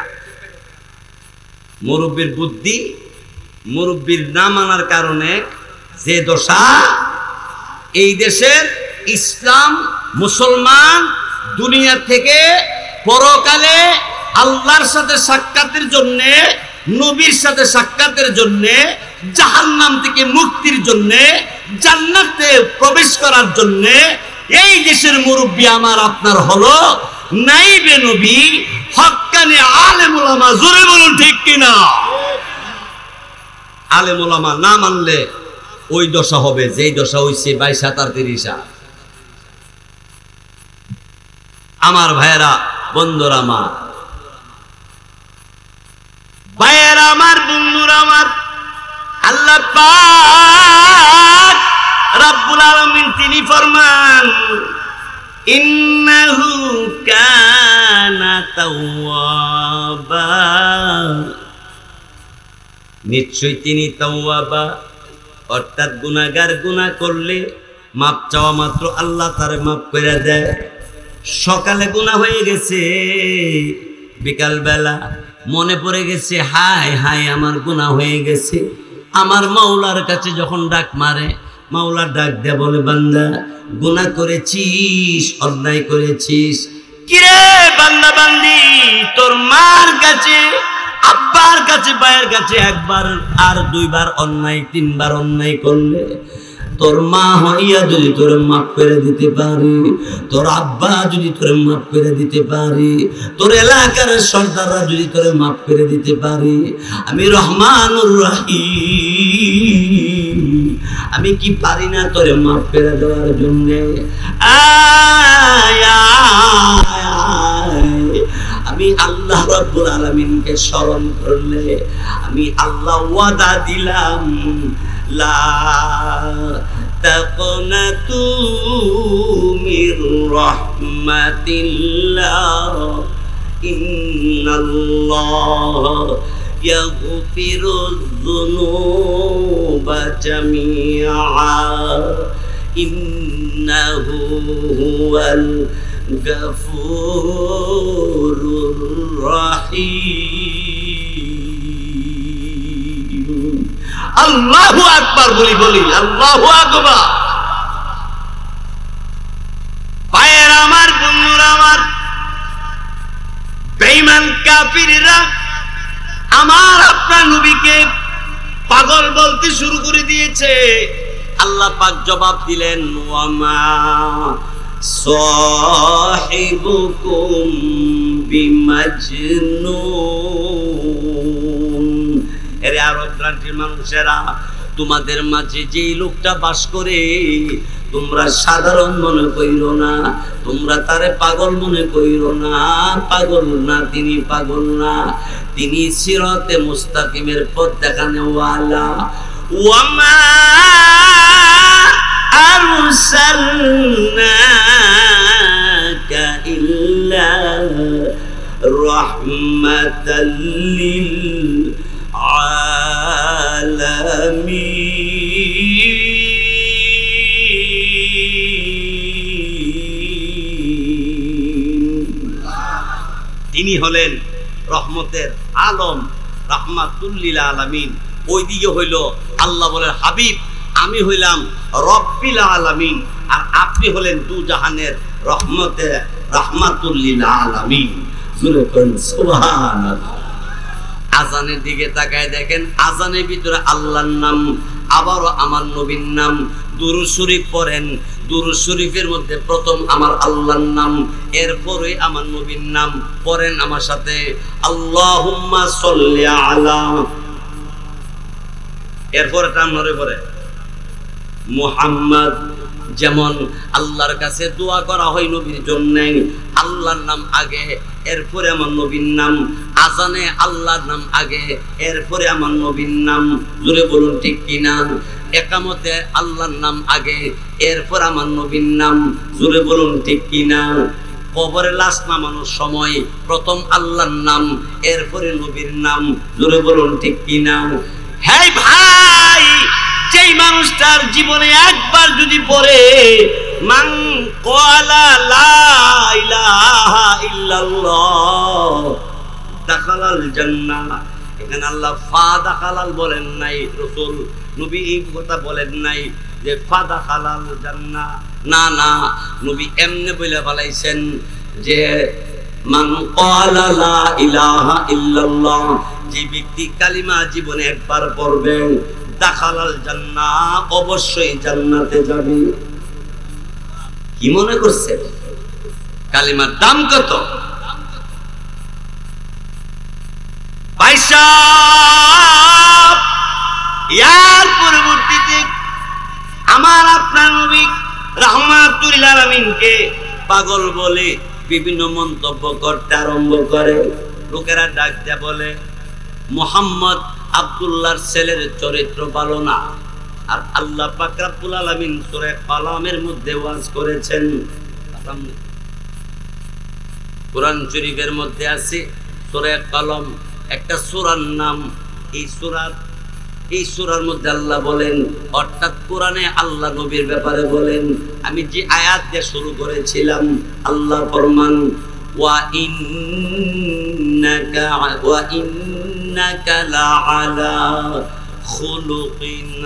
মুরব্বীর বুদ্ধি, মুরব্বীর না মানার কারণে যে দশা এই দেশের ইসলাম মুসলমান দুনিয়া থেকে পরকালে আল্লাহর সাথে সাক্ষাতের জন্য, নবীর সাথে সাক্ষাতের জন্য, জাহান্নাম থেকে মুক্তির জন্য, জান্নাতে প্রবেশ করার জন্য এই দেশের মুরব্বী আমার আপনার হলো নাইবে নবী, হক্কানি আলেম উলামা। জোরে বলুন ঠিক কিনা? আলেম উলামা না মানলে ওই দশা হবে যেই দশা হইছে 22 হাত আর 30 হাত। আমার ভাইয়েরা, বন্ধুরা আমার, ভাইয়েরা আমার, বন্ধুরা আমার, আল্লাহ পাক রব্বুল আলামিন তিনি ফরমান ইন্নাহু কানা তাওয়াবা, নিশ্চয় তিনি তাওয়াবা, অর্থাৎ গুনাহগার গুনাহ করলে মাপ চাওয়া মাত্র আল্লাহ তারে মাফ করে দেয়। সকালে গুনাহ হয়ে গেছে, বিকাল বেলা মনে পড়ে গেছে হায় হায় আমার গুনাহ হয়ে গেছে, আমার মাওলার কাছে যখন ডাক মারে, মাওলা ডাক দেয়া বলে বান্দা গুনাহ করেছিস, অন্যায় করেছিস, কিরে বান্দা বান্দি, তোর মার কাছে, আব্বার কাছে, ভাইয়ের কাছে একবার আর দুইবার অন্যায়, তিনবার অন্যায় করলে তোর মা হইয়া যদি তোর মাফ করে দিতে পারি, তোর আব্বা যদি তোর মাফ করে দিতে পারি, তোর এলাকার সর্দাররা যদি তোর মাফ করে দিতে পারি, আমি রহমানুর রহিম, আমি কি পারি না তোরে মাফ করে দেওয়ার জন্য? আমি আল্লাহ রাব্বুল আলামিনকে স্মরণ করলে আমি আল্লাহ ওয়াদা দিলাম, লা তাকনাতু মির রাহমাতিল্লাহ, ইন্নাল্লাহ ইয়াগফিরুয যুনুবা জামিআ, ইন্নাহু হুয়াল গফুরুর রহিম। আল্লাহু আকবার বলি বলি, আল্লাহু আকবার। ভাইয়েরা আমার, বন্ধুরা আমার, বেঈমান কাফিররা আমার আপনার নবীকে পাগল বলতে শুরু করে দিয়েছে। আল্লাহ পাক জবাব দিলেন, ওয়ামা সাহিবুকুম বিমাজনুন। এরে আরব কান্ট্রির মানুষেরা, তোমাদের মাঝে যেই লোকটা বাস করে তোমরা সাধারণ মনে কইরো না, তোমরা তারে পাগল মনে কইরো না। পাগল না, তিনি পাগল না, তিনি সিরাতে মুস্তাকিমের পথ দেখানো ওয়ালা। ওয়ামা আরসালনাকা ইল্লা রাহমাতাল লিল আলামিন। তিনি হলেন রহমতের আলম, রাহমাতুল লিল আলামিন। ওইদিকে হইল আল্লাহ বলেন হাবিব, আমি হইলাম রব্বিল আলামিন, আর আপনি হলেন দু জাহানের রহমতে রাহমাতুল লিল আলামিন। সুবহানাল্লাহ। আজানের দিকে তাকায় দেখেন, আজানের ভিতরে আল্লাহর নাম, আবারও আমার নবীর নাম। দুরূদ শরীফ পড়েন, দুরূদ শরীফের মধ্যে প্রথম আমার আল্লাহর নাম, এরপরে আমার নবীর নাম। পড়েন আমার সাথে, আল্লাহুম্মা সাল্লি আলা, এরপরে টান ধরে পড়ে মুহাম্মদ। যেমন আল্লাহর কাছে দোয়া করা হয় নবীর জন্য, আল্লাহর নাম আগে, এরপরে আমার নবীর নাম। আজানে আল্লাহর নাম আগে, এরপরে আমার নবীর নাম। জোরে বলুন ঠিক কিনা? একামতে আল্লাহর নাম আগে, এরপর আমার নবীর নাম। জোরে বলুন ঠিক কিনা? কবরে লাশ নামানোর সময় প্রথম আল্লাহর নাম, এরপরে নবীর নাম। জোরে বলুন ঠিক কিনা? হ্যাঁ ভাই, যেই মানুষটার জীবনে একবার যদি পড়ে মান ক্বালা লা ইলাহা ইল্লাল্লাহ দাখালাল জান্নাহ। এখানে আল্লাহ ফা দাখালাল বলেন নাই, রাসূল নবী এই কথা বলেন নাই যে ফা দাখালাল জান্নাহ। না না, নবী এমনি বলে ফেলাইছেন যে মান ক্বালা লা ইলাহা ইল্লাল্লাহ, যে ব্যক্তি কালিমা জীবনে একবার পড়বে দাখালাল জান্নাহ, অবশ্যই জান্নাতে যাবে। কি মনে করছেন কালিমার দাম কত? পয়সা। ইয়ার পরবর্তীতে আমার আপনার নবী রাহমাতুল লিল আলামিনকে পাগল বলে বিভিন্ন মন্তব্য করতে আরম্ভ করে। লোকেরা ডাক দেয়া বলে মুহাম্মদ আব্দুল্লাহর ছেলের চরিত্র ভালো না। আর আল্লাহ পাক রব্বুল আলামিন সূরা কালামের মধ্যে ওয়াজ করেছেন, কোরআন শরীফের মধ্যে আছে সূরা কালাম, একটা সূরার নাম। এই সূরার মধ্যে আল্লাহ বলেন, অর্থাৎ কোরআনে আল্লাহ নবীর ব্যাপারে বলেন। আমি যে আয়াত দিয়ে শুরু করেছিলাম, আল্লাহ ফরমান ওয়া ইন্নাকা লাআলা খুলুকিন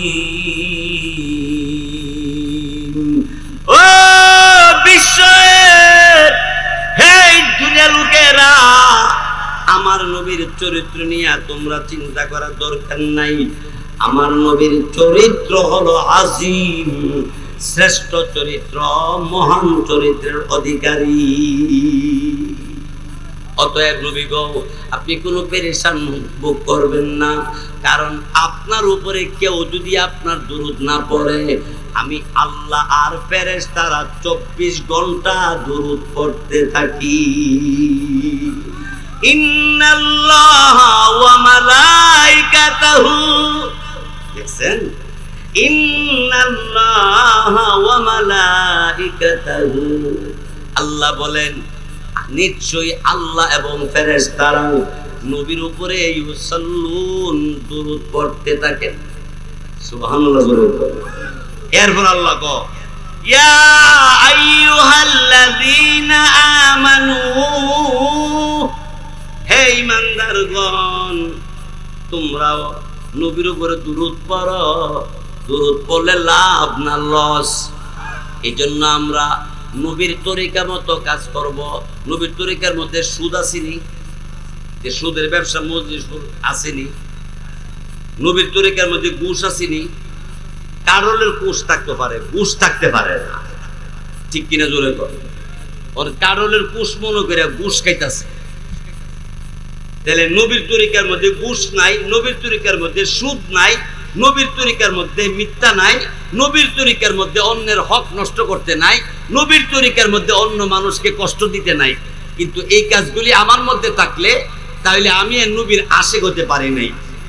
আযীম। ও বিশ্বের হে দুনিয়ার লোকেরা, আমার নবীর চরিত্র নিয়ে তোমরা চিন্তা করার দরকার নাই। আমার নবীর চরিত্র হলো আযীম, শ্রেষ্ঠ চরিত্র, মহান চরিত্রের অধিকারী। অতএব নবী গো, আপনি কোনো পেরেশান ভোগ করবেন না, কারণ আপনার উপরে কেউ যদি আপনার দুরূদ না পড়ে, আমি আল্লাহ আর ফেরেশতারা 24 ঘন্টা দুরূদ পড়তে থাকি। ইন্নাল্লাহা ওয়া মালাইকাতাহু, দেখছেন, ইন্নাল্লাহা ওয়া মালাইকাতাহু, আল্লাহ বলেন নিশ্চয়ই আল্লাহ এবং ফেরেশতারা নবীর উপরে ইউসাল্লুন, দুরূদ পড়তে থাকেন। সুবহানাল্লাহ। এরপর আল্লাহ কো ইয়া আইয়ুহাল্লাযীনা আমানু, হে ঈমানদারগণ, তোমরাও নবীর উপরে দুরূদ পড়ো। দুরূদ পড়লে লাভ না লস। এইজন্য আমরা নবীর তরিকা মতো কাজ করব। নবীর তরিকার মধ্যে সুদ আসেনি, যে সুদের ব্যবসা মজলিস আসেনি। নবীর তরিকার মধ্যে ঘুষ আসেনি। কারলের ঘুষ থাকতে পারে, ঘুষ থাকতে পারে না। ঠিক কিনা জোরে কর। ওর কারলের কুশ মনে করে ঘুষ খাইতেছে। তাহলে নবীর তরিকার মধ্যে ঘুষ নাই, নবীর তরিকার মধ্যে সুদ নাই, নবীর তরিকার মধ্যে মিথ্যা নাই, নবীর তরিকার মধ্যে অন্যের হক নষ্ট করতে নাই, নবীর তরিকার মধ্যে অন্য মানুষকে কষ্ট দিতে নাই। কিন্তু এই কাজগুলি আমার মধ্যে থাকলে তাহলে আমি নবীর আশিক হতে পারি নাই।